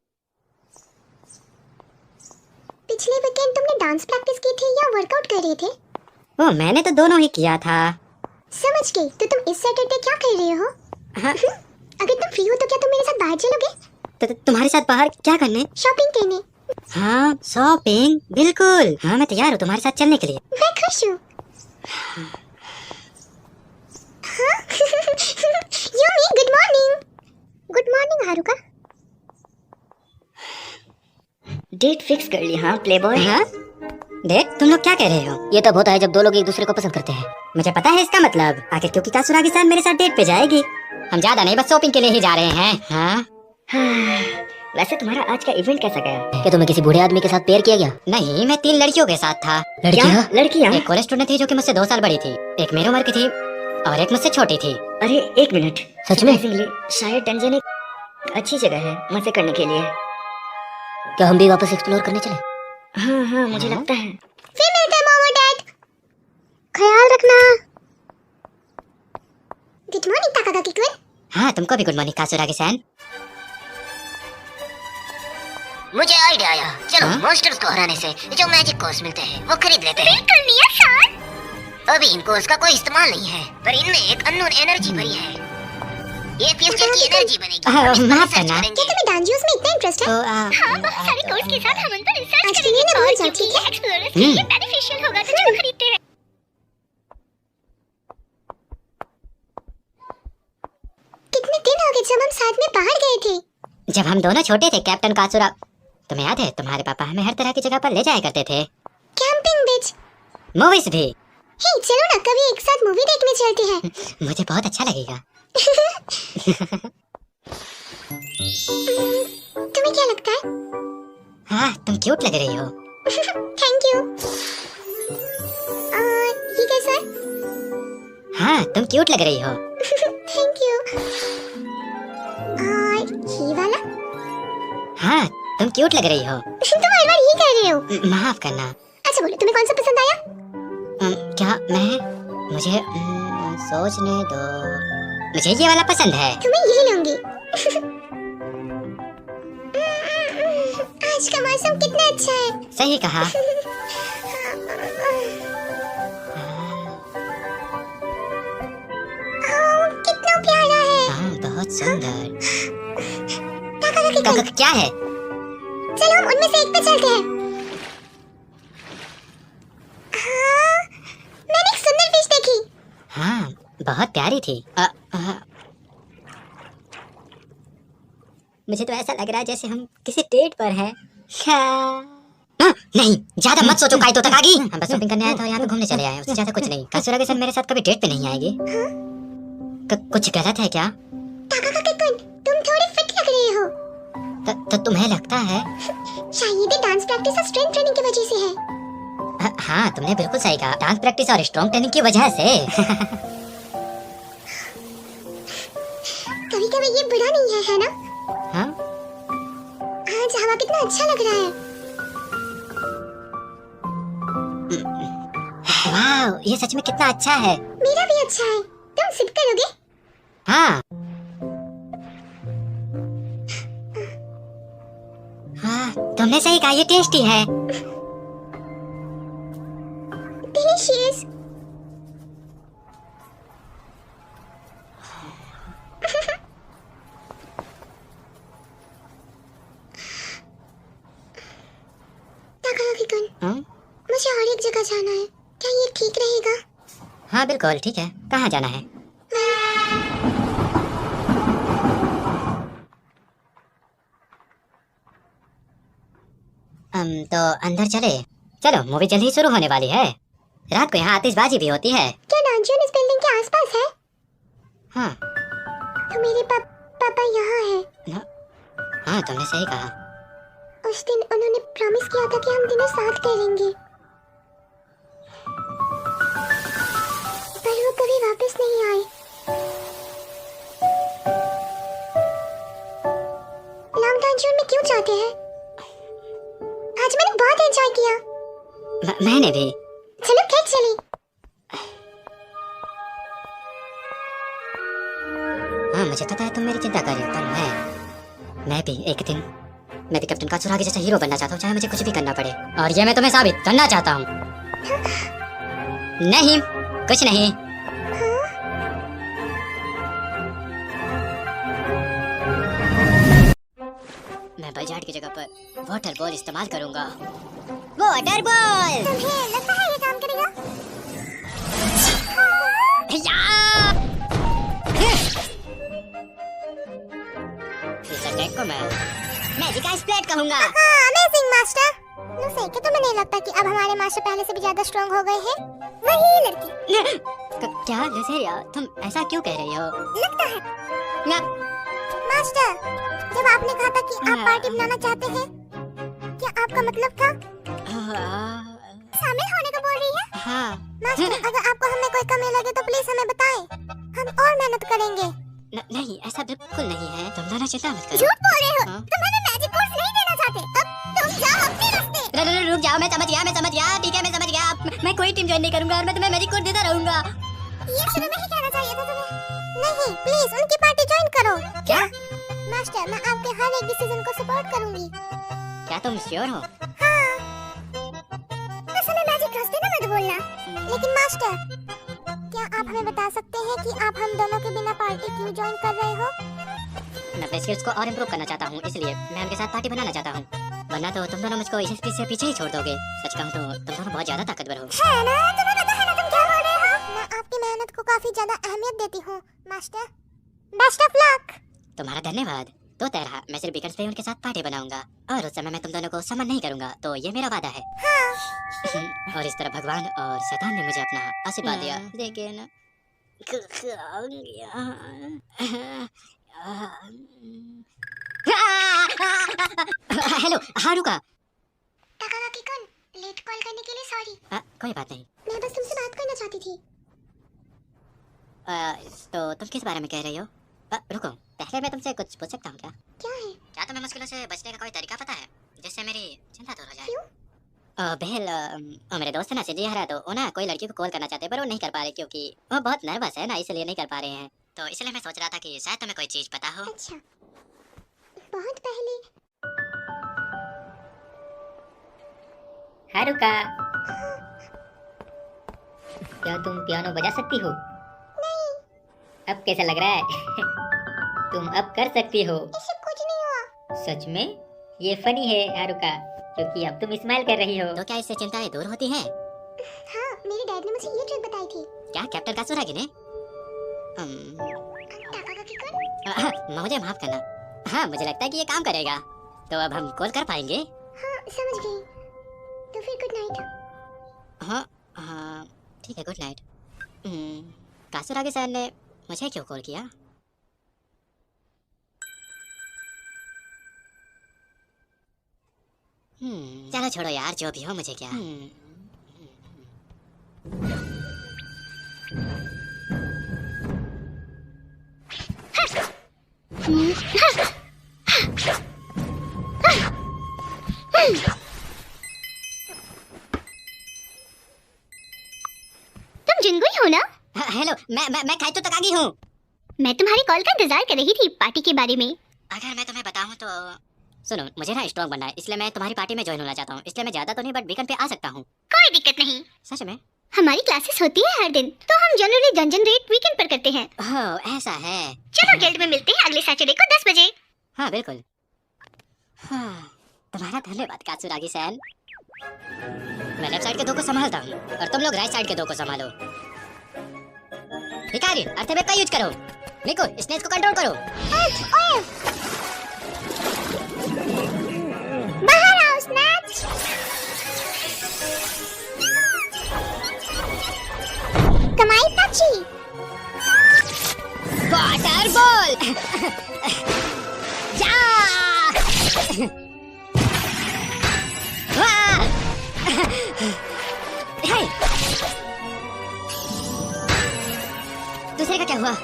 Speaker 2: पिछले वीकेंड तुमने डांस प्रैक्टिस की थी या वर्कआउट कर रहे थे?
Speaker 1: वो मैंने तो दोनों ही किया था।
Speaker 2: समझ गई। तो तुम इस सैटरडे क्या कर रहे हो?
Speaker 1: हाँ?
Speaker 2: अगर तुम फ्री हो तो क्या तुम मेरे साथ बाहर चलोगे?
Speaker 1: तो तुम्हारे साथ बाहर क्या करने?
Speaker 2: शॉपिंग करने।
Speaker 1: हाँ, शॉपिंग, बिल्कुल। हाँ, मैं तैयार हूँ तुम्हारे साथ चलने के लिए।
Speaker 2: मैं खुश हूँ। Yumi, good morning. Good morning Haruka.
Speaker 3: Date fix कर ली हाँ प्लेबॉय।
Speaker 1: हाँ? देख तुम लोग क्या कह रहे हो?
Speaker 4: ये तब होता है जब दो लोग एक दूसरे को पसंद करते हैं।
Speaker 1: मुझे पता है इसका मतलब। आखिर क्योंकि कासुरागी सान मेरे साथ डेट पे जाएगी। हम ज्यादा नहीं बस शॉपिंग के लिए ही जा रहे हैं। हाँ?
Speaker 3: वैसे तुम्हारा आज का इवेंट कैसा गया?
Speaker 4: क्या तुम्हें किसी बूढ़े आदमी के साथ पेयर किया गया?
Speaker 1: नहीं, मैं 3 लड़कियों के साथ था।
Speaker 4: लड़कियां?
Speaker 3: लड़कियां?
Speaker 1: एक कॉलेज स्टूडेंट थी जो कि मुझसे 2 साल बड़ी थी, एक मेरी उम्र की थी और एक मुझसे छोटी थी।
Speaker 3: अरे एक मिनट,
Speaker 4: सच में?
Speaker 3: शायद टंजन एक अच्छी जगह है मजे करने के लिए।
Speaker 4: क्या हम भी वापस एक्सप्लोर करने चले?
Speaker 3: हाँ हाँ मुझे लगता है।
Speaker 2: फिर मिलते हैं मॉम और डैड। ख्याल रखना। Good morning Takagaki kun.
Speaker 1: हाँ, तुमको भी गुड मॉर्निंग कासुरागी सान।
Speaker 4: मुझे आइडिया आया। चलो
Speaker 1: हाँ?
Speaker 4: मॉन्स्टर्स को हराने से जो मैजिक कोर्स मिलते हैं वो खरीद लेते हैं।
Speaker 2: बिल्कुल मिया-सान।
Speaker 4: अभी इन कोर्स का कोई इस्तेमाल नहीं है, पर इनमें एक अननोन एनर्जी भरी है। ये फ्यूचर की एनर्जी बनेगी।
Speaker 1: हाँ,
Speaker 4: हम इस पर
Speaker 1: माफ
Speaker 4: रिसर्च
Speaker 1: करना।
Speaker 2: क्या
Speaker 4: करेंगे।
Speaker 2: तुम्हें डांजियोस में इतना इंटरेस्ट है?
Speaker 1: हाँ,
Speaker 2: बहुत सारे कोर्स के साथ हम उन पर रिसर्च करेंगे और क्योंकि ये एक्सप्लोरर्स के लिए बेनिफिशियल होगा तो चलो खरीदते हैं। कितने दिन हो गए जब हम साथ में बाहर गए थे?
Speaker 1: जब हम दोनों छोटे थे कैप्टन कासुरा, तुम्हें याद है तुम्हारे पापा हमें हर तरह की जगह पर ले जाया करते थे।
Speaker 2: कैंपिंग बीच।
Speaker 1: मूवीज भी।
Speaker 2: हे चलो ना कभी एक साथ मूवी देखने चलते हैं।
Speaker 1: मुझे बहुत अच्छा लगेगा।
Speaker 2: तुम्हें क्या लगता है?
Speaker 1: हाँ, तुम क्यूट लग रही हो।
Speaker 2: Thank you. ये कैसा है?
Speaker 1: हाँ, तुम क्यूट लग रही हो।
Speaker 2: Thank you. ये वाला?
Speaker 1: हाँ, तुम क्यूट लग रही हो।
Speaker 2: तुम हर बार ये कह रहे हो।
Speaker 1: माफ करना।
Speaker 2: अच्छा बोलो तुम्हें कौन सा पसंद आया?
Speaker 1: क्या मुझे सोचने दो। मुझे ये वाला पसंद है।
Speaker 2: तुम्हें यही लूंगी। आज का मौसम कितना अच्छा है।
Speaker 1: सही कहा।
Speaker 2: कितना प्यारा है।
Speaker 1: हाँ, बहुत सुंदर।
Speaker 2: ताकागाकी-कुन,
Speaker 1: क्या है?
Speaker 2: चलो हम उनमें से एक पे चलते हैं। हाँ, मैंने एक सुंदर फिश देखी।
Speaker 1: हाँ, बहुत प्यारी थी। मुझे तो ऐसा लग रहा है जैसे हम किसी डेट पर हैं। नहीं, ज्यादा मत सोचो काइतो तकागी। हम बस शॉपिंग करने आए थे और यहाँ पे घूमने चले आए हैं, उससे ज्यादा कुछ नहीं। कासुरागी सान मेरे साथ कभी डेट पे नहीं आएगी। कुछ गलत है क्या?
Speaker 2: ताकागाकी-कुन, तुम थोड़ी फिट लग रहे हो।
Speaker 1: तो तुम्हें लगता है?
Speaker 2: शायद ये डांस प्रैक्टिस और स्ट्रेंथ ट्रेनिंग की वजह से है।
Speaker 1: हाँ, तुमने बिल्कुल सही कहा। डांस प्रैक्टिस और स्ट्रॉन्ग ट्रेनिंग की वजह से।
Speaker 2: कभी-कभी ये बुरा नहीं है ना?
Speaker 1: हाँ?
Speaker 2: आज हवा कितना अच्छा लग रहा है।
Speaker 1: वाह, ये सच में कितना अच्छा है।
Speaker 2: मेरा भी अच्छा है। तुम सिप करोगे?
Speaker 1: हाँ। हाँ, तुमने सही कहा, ये टेस्टी है।
Speaker 2: डिलीशियस। ताकागाकी-कुन,
Speaker 1: हाँ?
Speaker 2: मुझे और एक जगह जाना है। क्या ये ठीक रहेगा?
Speaker 1: हाँ बिल्कुल ठीक है। कहाँ जाना है? तो अंदर चले। चलो, मूवी जल्द ही शुरू होने वाली है। रात को यहाँ आतिशबाजी भी होती है।
Speaker 2: क्या डांजियन इस बिल्डिंग के आसपास है?
Speaker 1: हाँ।
Speaker 2: तो मेरे पापा यहाँ है।
Speaker 1: हाँ, तुमने सही कहा।
Speaker 2: उस दिन उन्होंने प्रॉमिस किया था कि हम दिनों साथ करेंगे, पर वो कभी वापस नहीं आए। लॉन्ग डांजियन में क्यों जाते हैं? आज मैंने बहुत एंजॉय किया।
Speaker 1: मैंने भी।
Speaker 2: चलो फिर चलें।
Speaker 1: हाँ, मुझे पता है तुम मेरी चिंता कर रही हो, पर मैं भी एक दिन मैं भी कैप्टन कासुरागी जैसा हीरो बनना चाहता हूँ, चाहे मुझे कुछ भी करना पड़े। और ये मैं तुम्हें साबित करना चाहता हूँ। नहीं, कुछ नहीं। मैं बजट की जगह पर वाटर बॉल इस्तेमाल करूंगा। Water ball!
Speaker 2: तुम्हें लगता है ये काम करेगा?
Speaker 1: इस अटैक को मैं मैजिक आइस प्लेट कहूंगा।
Speaker 2: Amazing master. नुसे क्या तुम्हें नहीं लगता कि अब हमारे मास्टर पहले से भी ज्यादा स्ट्रांग हो गए हैं? वही लड़की।
Speaker 1: क्या लुसेरिया, तुम ऐसा क्यों कह रही हो?
Speaker 2: लगता है
Speaker 1: ना,
Speaker 2: मास्टर, जब आपने कहा था कि आप पार्टी बनाना चाहते हैं, क्या आपका मतलब था शामिल होने को बोल रही है?
Speaker 1: हाँ।
Speaker 2: मास्टर, अगर आपको हमें कोई कमी लगे तो प्लीज हमें बताएं, हम और मेहनत करेंगे।
Speaker 1: नहीं, ऐसा बिल्कुल नहीं है, तुम दोनों चिंता मत करो।
Speaker 2: झूठ बोल रहे हो,
Speaker 1: हाँ?
Speaker 2: तुम हमें मैजिक कोर्स नहीं देना चाहते। अब तुम जाओ अपने रास्ते।
Speaker 1: रुक जाओ, मैं समझ गया, ठीक है, मैं समझ गया। मैं कोई टीम ज्वाइन नहीं करूंगा और मैं तुम्हें मैजिक कोड देता रहूंगा।
Speaker 2: ये शुरू में ही कहना चाहिए था तुम्हें। नहीं, प्लीज उनकी पार्टी ज्वाइन करो।
Speaker 1: क्या?
Speaker 2: मास्टर, मैं आपके हर एक डिसीजन को सपोर्ट करूंगी।
Speaker 1: क्या तुम श्योर हो?
Speaker 2: हाँ, बस हमें मैजिक रास्ते ना मत बोलना। लेकिन मास्टर, क्या आप हमें बता सकते हैं कि आप हम दोनों के बिना पार्टी क्यों ज्वाइन कर रहे हो?
Speaker 1: मैं अपने स्किल्स को और इम्प्रूव करना चाहता हूँ, इसलिए मैं उनके साथ पार्टी बनाना चाहता हूँ। वरना तो तुम दोनों मुझको इस स्पीच से पीछे ही छोड़ दोगे। सच कहूँ तो तुम दोनों बहुत ज्यादा ताकतवर हो।
Speaker 2: है ना? तुम्हें पता है ना तुम क्या बोल रहे हो? मैं आपकी मेहनत को काफी ज्यादा अहमियत देती हूँ मास्टर। Best of luck.
Speaker 1: तुम्हारा धन्यवाद। तो तरह मैं सिर्फ वीकेंड्स पे उनके साथ पार्टी बनाऊंगा और उस समय मैं तुम दोनों को समन नहीं करूंगा, तो ये मेरा वादा है।
Speaker 2: हाँ।
Speaker 1: और इस तरह भगवान और शैतान ने मुझे अपना आशीर्वाद दिया। लेकिन हेलो हारुका।
Speaker 2: टाकागाकी-कुन, लेट कॉल करने के लिए सॉरी।
Speaker 1: कोई बात नहीं।
Speaker 2: मैं बस तुमसे बात करना चाहती थी।
Speaker 1: तो तुम किस बारे में कह रही हो? रुको, पहले मैं तुमसे कुछ पूछ सकता हूँ क्या?
Speaker 2: क्या है?
Speaker 1: क्या तुम्हें मुश्किलों से बचने का कोई तरीका पता है जिससे मेरी चिंता दूर हो जाए?
Speaker 2: क्यों?
Speaker 1: मेरे दोस्त ना सिंधी हरा, तो वो ना कोई लड़की को कॉल करना चाहते पर वो नहीं कर पा रहे क्योंकि वो बहुत नर्वस है ना, इसलिए नहीं कर पा रहे हैं। तो इसलिए मैं सोच रहा था कि शायद तुम्हें कोई चीज पता हो।
Speaker 2: अच्छा, बहुत पहले।
Speaker 3: हारुका, क्या तुम पियानो बजा सकती हो?
Speaker 2: नहीं।
Speaker 3: अब कैसा लग रहा है? तुम अब कर सकती हो।
Speaker 2: इससे कुछ नहीं हुआ।
Speaker 3: सच में? ये फनी है हारुका, क्योंकि अब तुम स्माइल कर रही हो।
Speaker 1: तो क्या इससे चिंताएं दूर होती हैं?
Speaker 2: हाँ, मेरे डैड ने मुझे ये ट्रिक बताई थी।
Speaker 1: क्या कैप्टन कासुरागी ने?
Speaker 2: टाकागाकी-कुन?
Speaker 1: मुझे माफ करना। हाँ, मुझे लगता है कि ये काम करेगा। तो अब हम कॉल कर पाएंगे?
Speaker 2: हाँ, समझ गई। तो फिर गुड नाइट।
Speaker 1: हाँ हाँ, ठीक है, गुड नाइट। कासुरागी सर ने मुझे क्यों कॉल किया? चलो छोड़ो यार, जो भी हो मुझे क्या।
Speaker 2: तुम जिंगुई हो ना?
Speaker 1: हेलो, मैं काइतो तकागी हूँ।
Speaker 2: मैं तुम्हारी कॉल का इंतजार कर रही थी पार्टी के बारे में।
Speaker 1: अगर मैं तुम्हें बताऊं तो सुनो, मुझे ना स्ट्रॉन्ग बनना है, इसलिए मैं तुम्हारी पार्टी में ज्वाइन होना चाहता हूँ। इसलिए मैं ज्यादा तो नहीं बट वीकेंड पे आ सकता हूँ।
Speaker 2: कोई दिक्कत नहीं।
Speaker 1: सच में?
Speaker 2: हमारी क्लासेस होती है हर दिन, तो हम जनरली डंजन रेड वीकेंड पर करते हैं।
Speaker 1: ओह, ऐसा है।
Speaker 2: चलो गिल्ड में मिलते हैं अगले सैटरडे को 10 बजे।
Speaker 1: हाँ बिल्कुल। हाँ, तुम्हारा धन्यवाद कासुरागी सैन। मैं लेफ्ट साइड के दो को संभालता हूँ और तुम लोग राइट साइड के दो को संभालो। हिकारी, अर्थवेव का यूज करो। निको, स्नेक को कंट्रोल करो।
Speaker 2: बाहर आओ स्नैच। कमाई पक्षी।
Speaker 1: Water ball. या! वाह! हे! दूसरे का क्या हुआ?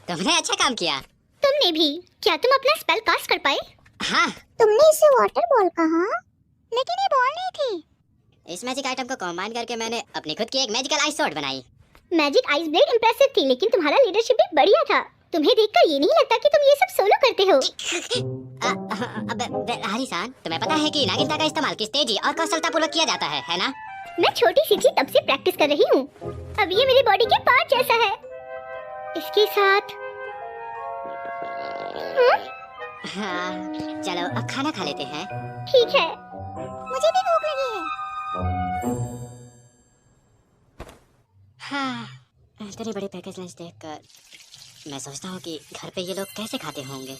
Speaker 1: तुमने अच्छा काम किया।
Speaker 2: तुमने भी। क्या तुम अपना स्पेल कास्ट कर पाए?
Speaker 1: हाँ।
Speaker 2: तुमने इसे वाटर बॉल कहा, लेकिन ये बॉल नहीं थी।
Speaker 1: इस मैजिक आइटम को कंबाइन करके मैंने अपनी खुद की एक मैजिकल आइस स्वॉर्ड बनाई।
Speaker 2: मैजिक आइस ब्लेड इंप्रेसिव थी, लेकिन तुम्हारा लीडरशिप भी बढ़िया था। तुम्हें देखकर ये नहीं लगता कि तुम ये सब सोलो करते हो।
Speaker 1: हरी-सान, तुम्हें पता है कि नागिनता का इस्तेमाल किस तेजी और कौशलतापूर्वक किया जाता है ना?
Speaker 2: मैं छोटी सी थी तब से प्रैक्टिस कर रही हूँ। अब ये मेरी बॉडी के पार्ट जैसा है। इसके साथ
Speaker 1: हाँ, चलो अब खाना खा लेते हैं।
Speaker 2: ठीक है, मुझे भी भूख लगी है।
Speaker 1: हाँ, इतने बड़े पैकेज लंच देखकर मैं सोचता हूँ कि घर पे ये लोग कैसे खाते होंगे।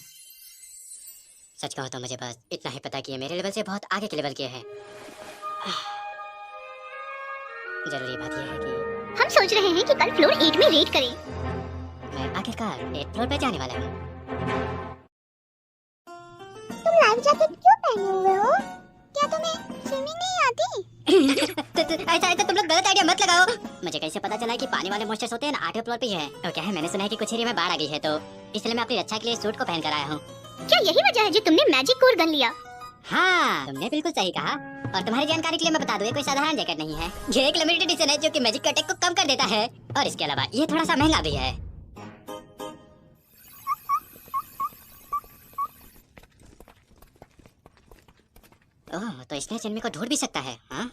Speaker 1: सच कहो तो मुझे बस इतना ही पता कि ये मेरे लेवल से बहुत आगे के लेवल के हैं। जरूरी बात यह है कि
Speaker 2: हम सोच रहे हैं कि कल फ्लोर 8 में रेड करें।
Speaker 1: मैं आखिरकार 8th फ्लोर पे जाने वाला हूँ।
Speaker 2: तुम लाइफ जैकेट क्यों पहने हुए हो? क्या तुम्हें स्विमिंग नहीं आती?
Speaker 1: ऐसा तुम लोग गलत आइडिया मत लगाओ। मुझे कैसे पता चला कि पानी वाले मॉन्स्टर्स होते हैं ना 8वें फ्लोर पे ही है। तो क्या है, मैंने सुना है कि कुछ एरिया में बाढ़ आ गई है, तो इसलिए मैं अपनी रक्षा के लिए सूट को पहन कर आया हूँ।
Speaker 2: क्या यही वजह है जो तुमने मैजिक कोर गन लिया?
Speaker 1: हाँ, तुमने बिल्कुल सही कहा। और तुम्हारी जानकारी के लिए मैं बता दूं, ये कोई साधारण जैकेट नहीं है। ये एक लिमिटेड एडिशन है जो कि मैजिक के अटैक को कम कर देता है। और इसके अलावा ये थोड़ा सा महंगा भी है। ओह, तो स्नेच एनिमी को ढूंढ भी सकता है। हाँ?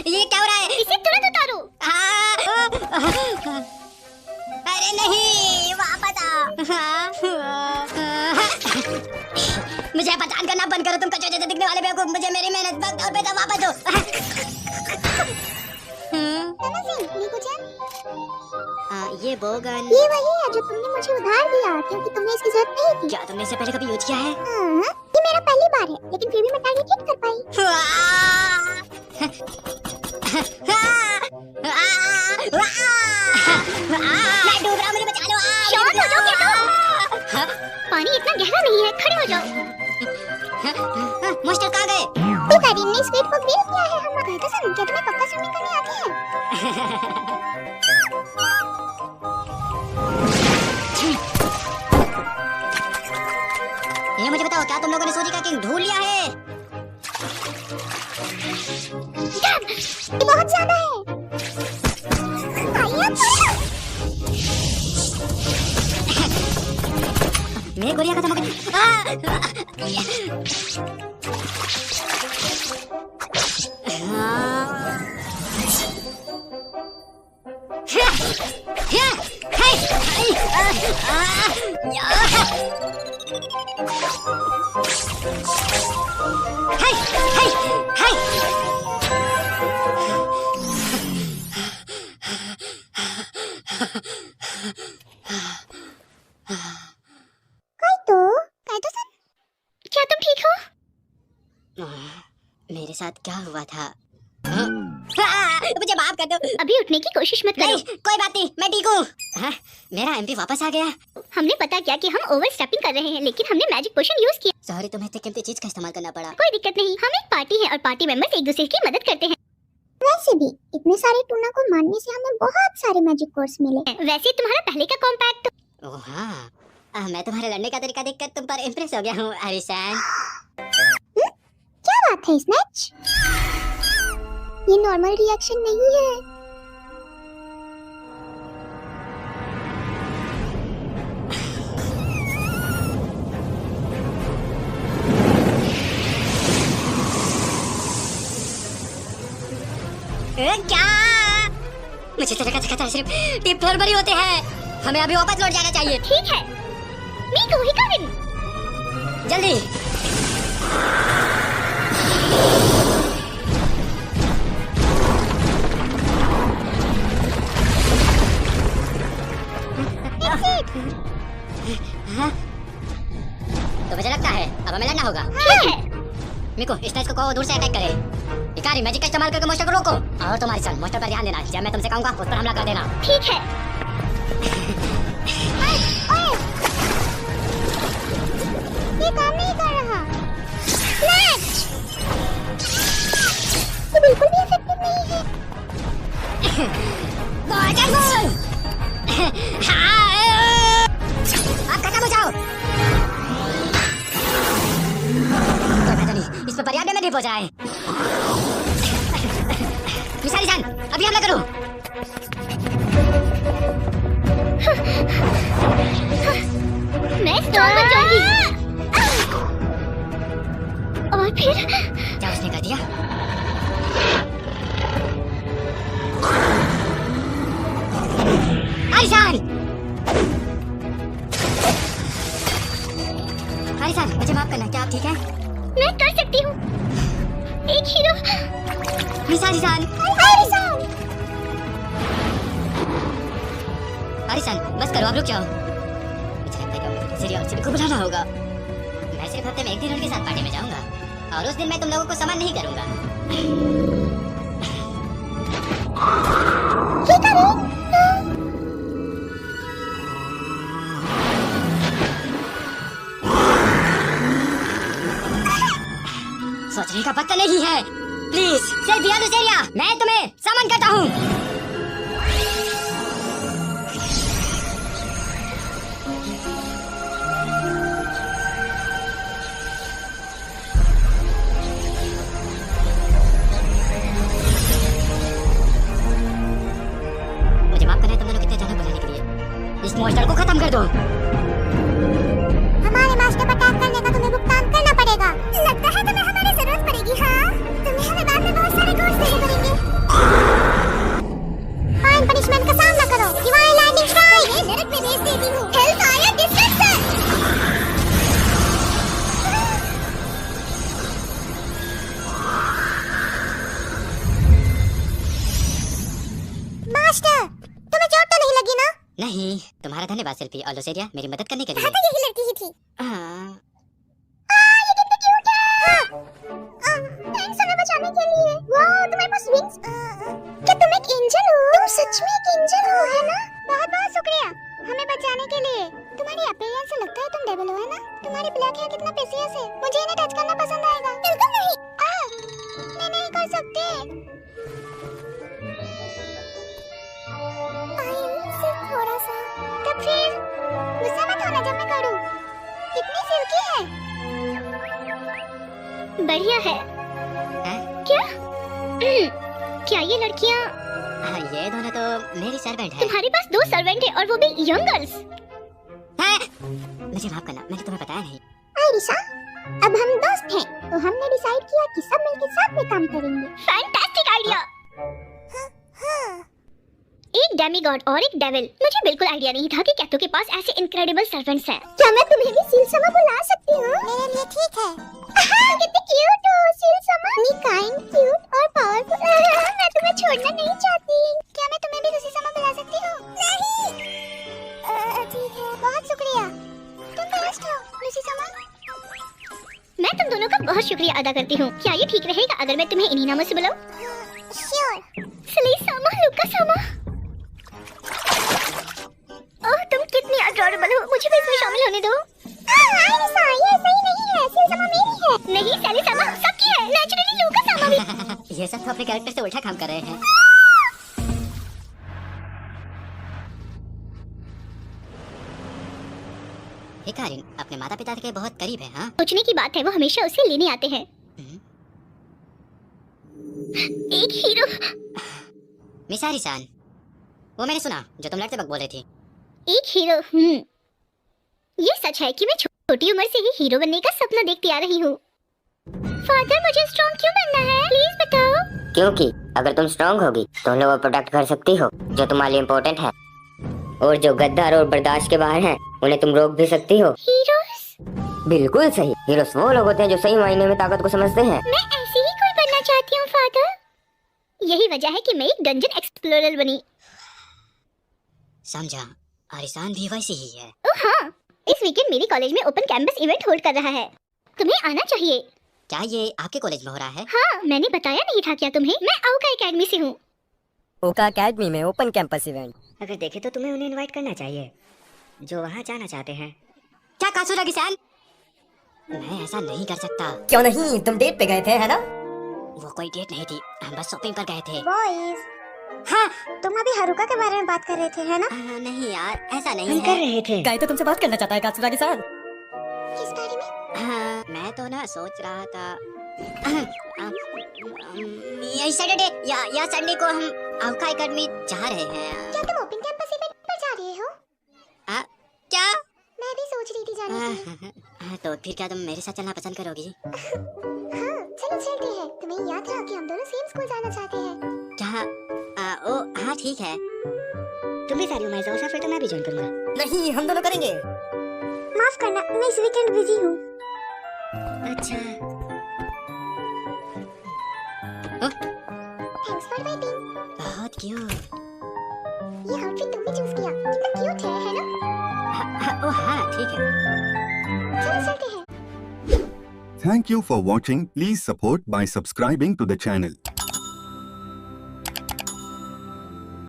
Speaker 1: ये क्या हो रहा है?
Speaker 2: इसे तुरंत उतारो।
Speaker 1: अरे नहीं, वापस आओ। मुझे पहचान करना बंद करो, तुम कचरे जैसे दिखने वाले बेवकूफ। मुझे मेरी मेहनत वक्त और पैसा वापस दो। ये बोगन,
Speaker 2: ये वही है जो तुमने मुझे उधार दिया क्योंकि तुमने इसकी जरूरत नहीं थी।
Speaker 1: क्या तुमने इसे पहले कभी यूज किया है?
Speaker 2: ये मेरा पहली बार है, लेकिन फिर भी मैं टारगेट हिट कर पाई।
Speaker 1: मैं डूब रहा हूँ, मुझे बचा लो।
Speaker 2: शॉट हो जाओगे तो? पानी इतना गहरा नहीं है, खड़े हो जाओ।
Speaker 1: मॉन्स्टर कहाँ गए?
Speaker 2: पिताजी ने स्क्विड को ग्रिल किया है। हम कहते हैं क्या तुम्हें पक्का स्विमिंग करनी आती है?
Speaker 1: ये मुझे बताओ, क्या तुम लोगों ने सूजी का किंग ढूंढ लिया है?
Speaker 2: ये बहुत ज्यादा है।
Speaker 1: मेरी गोलियां खत्म हो गई।
Speaker 2: क्या तुम ठीक हो?
Speaker 1: मेरे साथ क्या हुआ था? मुझे माफ कर दो।
Speaker 2: अभी उठने की कोशिश मत करो।
Speaker 1: नहीं, कोई बात नहीं, मैं ठीक हूँ। मेरा एमपी वापस आ गया।
Speaker 2: हमने पता किया कि हम ओवर स्टेपिंग कर रहे हैं, लेकिन हमने मैजिक पोशन यूज किया।
Speaker 1: सॉरी, तुम्हें इतनी कीमती चीज का इस्तेमाल करना पड़ा।
Speaker 2: कोई दिक्कत नहीं, हम एक पार्टी है और पार्टी मेंबर्स एक दूसरे की मदद करते हैं। वैसे भी इतने सारे टूना को मारने से हमें बहुत सारे मैजिक कोर्स मिले। वैसे तुम्हारा पहले का कॉम्पैक्ट।
Speaker 1: ओह हाँ, मैं तुम्हारे लड़ने का तरीका देखकर तुम पर इम्प्रेस हो गया हूँ अरिसान।
Speaker 2: क्या बात है स्नैच? ये नॉर्मल रिएक्शन नहीं है।
Speaker 1: क्या? मुझे तेरे का खतरा सिर्फ टिप फ्लोर पर ही होते हैं। हमें अभी वापस लौट जाना चाहिए।
Speaker 2: ठीक है, मीकू ही कम इन।
Speaker 1: जल्दी। तो मुझे लगता है अब हमें लड़ना होगा।
Speaker 2: ठीक है।
Speaker 1: मिको, स्नेच को दूर से अटैक करे। इकारी मैजिक का इस्तेमाल करके मॉन्स्टर को रोको। और तुम्हारी सन मॉन्स्टर पर ध्यान देना। जब मैं तुमसे कहूंगा उस पर हमला कर देना।
Speaker 2: ठीक है। ये काम नहीं कर रहा। स्नैच! ये बिल्कुल भी इफेक्टिव नहीं है।
Speaker 1: आप खत्म हो जाओ। इस पर पर्याप्त में हो जाए। मिसारी जान, अभी हमला करो।
Speaker 2: मैं स्टॉर्म बन जाऊंगी। और फिर
Speaker 1: क्या उसने कर दिया? आरिसान, मुझे माफ करना, क्या आप ठीक हैं?
Speaker 2: मैं कर सकती हूँ। एक हीरो।
Speaker 1: मिस आरिसान,
Speaker 2: आरिसान।
Speaker 1: आरिसान, बस करो, आप रुक जाओ। मुझे लगता है कि अब सीरिया और सिबी को बुलाना होगा। मैं सिर्फ हफ्ते में एक दिन उनके साथ पार्टी में जाऊंगा और उस दिन मैं तुम लोगों को सम्मान नहीं करूंगा। सोचने का पत्ता नहीं है। प्लीज सिर्फ लुसेरिया, मैं तुम्हें सम्मान करता हूँ। मुझे माफ करना है तुम दोनों कितने अचानक बुलाने के लिए। इस मॉन्स्टर को खत्म कर दो।
Speaker 2: हमारे मास्टर पर अटैक करने का तुम्हें भुगतान करना पड़ेगा। लगता है तुम्हें हमारी जरूरत पड़ेगी। हाँ, तुम्हें हमें बाद में बहुत सारे कोर्स देने पड़ेंगे। फाइन पनिशमेंट का सामना करो। Divine landing strike. मैं नरक में भेज देती हूँ। Hellfire destruction. मास्टर, तुम्हें चोट तो नहीं लगी ना?
Speaker 1: नहीं, तुम्हारा धन्यवाद शिल्पी और लुसेरिया मेरी मदद करने के लिए।
Speaker 2: हाँ, तो यही लड़की ही थी।
Speaker 1: हाँ।
Speaker 2: ये कितनी क्यूट है। थैंक्स हमें बचाने के लिए। वाओ, तुम्हारे पास विंग्स। क्या तुम एक एंजल हो? तुम सच में एक एंजल हो, है ना? बहुत बहुत शुक्रिया हमें बचाने के लिए। तुम्हारी अपीयरेंस से लगता है तुम डेविल हो, है ना? तुम्हारी ब्लैक हेयर कितना प्रेशियस है। मुझे इन्हें टच करना पसंद आएगा। बिल्कुल नहीं। मैं नहीं कर सकती। सिर्फ थोड़ा सा। तो फिर गुस्सा मत होना जब मैं करूं। कितनी सिल्की है। बढ़िया है। क्या? क्या ये लड़कियां?
Speaker 1: हाँ, ये दोनों तो मेरी सर्वेंट है।
Speaker 2: तुम्हारे पास 2 सर्वेंट है और वो भी यंग गर्ल्स।
Speaker 1: मुझे माफ करना, मैंने तुम्हें बताया नहीं।
Speaker 2: आयरिशा, अब हम दोस्त हैं, तो हमने डिसाइड किया कि सब मिलकर साथ में काम करेंगे। Fantastic idea. एक डेमीगॉड और एक डेविल। मुझे बिल्कुल आइडिया नहीं था कि कैटो के पास ऐसे इनक्रेडिबल सर्वेंट्स हैं। क्या मैं तुम्हें भी सील समा बुला सकती हूँ? मेरे लिए ठीक है। कितनी क्यूट हो सील समा। नी काइंड, क्यूट और पावरफुल। मैं तुम्हें छोड़ना नहीं चाहती। क्या मैं तुम्हें भी लूसी समा बुला सकती हूँ? नहीं। ठीक है, बहुत शुक्रिया। तुम बेस्ट हो लूसी समा। मैं तुम दोनों का बहुत शुक्रिया अदा करती हूँ। क्या ये ठीक रहेगा अगर मैं तुम्हें इन्हीं नामों से बुलाऊं? श्योर। सिली समा, लुका समा। ओह, तुम कितनी अडोरेबल हो। मुझे भी इसमें शामिल होने दो। आयरिशा, ये सही नहीं है। सिल समा मेरी है। नहीं, सेली समा सबकी है। नेचुरली लुका समा भी।
Speaker 1: ये सब तो अपने कैरेक्टर से उल्टा काम कर रहे हैं। हिकारिन अपने माता पिता के बहुत करीब है। हाँ,
Speaker 2: सोचने की बात है, वो हमेशा उसे लेने आते हैं। एक हीरो।
Speaker 1: मिस आरिसान, वो मैंने सुना जो तुम लड़ते वक्त बोल रही थी।
Speaker 2: एक हीरो। ये सच है कि मैं छोटी उम्र से ही हीरो बनने का सपना देखती आ रही हूँ। फादर, मुझे स्ट्रॉन्ग क्यों बनना है? प्लीज बताओ।
Speaker 4: क्योंकि अगर तुम स्ट्रांग होगी तो लोगों को प्रोटेक्ट कर सकती हो जो तुम्हारे लिए इम्पोर्टेंट है, और जो गद्दार और बर्दाश्त के बाहर हैं उन्हें तुम रोक भी सकती हो।
Speaker 2: हीरोज?
Speaker 4: बिल्कुल सही। हीरोज वो लोग होते हैं जो सही मायने में ताकत को समझते हैं।
Speaker 2: मैं ऐसी ही कोई बनना चाहती हूँ फादर। यही वजह है कि मैं एक डंजन एक्सप्लोरर बनी।
Speaker 1: समझा, आरिसान भी वैसी ही है।
Speaker 2: ओह हाँ, इस वीकेंड मेरे कॉलेज में ओपन कैंपस इवेंट होल्ड कर रहा है। तुम्हें आना चाहिए।
Speaker 1: क्या ये आपके कॉलेज में हो रहा है?
Speaker 2: हाँ, मैंने बताया नहीं था क्या तुम्हें? मैं आउका एकेडमी से हूँ।
Speaker 3: ओका एकेडमी में ओपन कैंपस इवेंट।
Speaker 4: अगर देखे तो तुम्हें उन्हें इनवाइट करना चाहिए जो वहाँ जाना चाहते हैं।
Speaker 1: क्या कासुरा किसान? मैं ऐसा नहीं कर सकता।
Speaker 3: क्यों नहीं, तुम डेट पे गए थे, है ना?
Speaker 1: वो कोई डेट नहीं थी, हम बस शॉपिंग पर गए थे।
Speaker 2: बॉयज,
Speaker 1: हाँ,
Speaker 2: तुम अभी हारुका के बारे में बात कर रहे थे, है ना?
Speaker 1: नहीं यार, ऐसा नहीं
Speaker 4: हम
Speaker 1: है।
Speaker 4: कर रहे थे।
Speaker 3: गाय तो तुमसे बात करना चाहता है कासुरा के साथ।
Speaker 2: किस बारे में?
Speaker 1: हाँ, मैं तो ना सोच रहा था ये सैटरडे या संडे को हम आउका एकेडमी जा रहे हैं।
Speaker 2: क्या तुम ओपन कैंपस इवेंट पर जा रहे हो?
Speaker 1: क्या?
Speaker 2: मैं भी सोच रही थी जाने की।
Speaker 1: तो फिर क्या तुम मेरे साथ चलना पसंद करोगी?
Speaker 2: हाँ, चलो चलते हैं। तुम्हें याद रहा कि हम दोनों सेम स्कूल जाना चाहते हैं।
Speaker 1: क्या? ओ हाँ, ठीक है।
Speaker 4: तुम भी सारी उम्मीद फिर तो मैं भी ज्वाइन करूंगा।
Speaker 3: नहीं, हम दोनों करेंगे।
Speaker 2: माफ करना, मैं इस वीकेंड बिजी हूँ।
Speaker 1: अच्छा
Speaker 2: थैंक्स फॉर वेटिंग।
Speaker 1: बहुत क्यूट।
Speaker 2: ये आउटफिट तुमने चूज किया, कितना क्यूट है ना?
Speaker 1: ओह हाँ ठीक है।
Speaker 2: चलो चलते हैं।
Speaker 5: Thank you for watching. Please support by subscribing to the channel.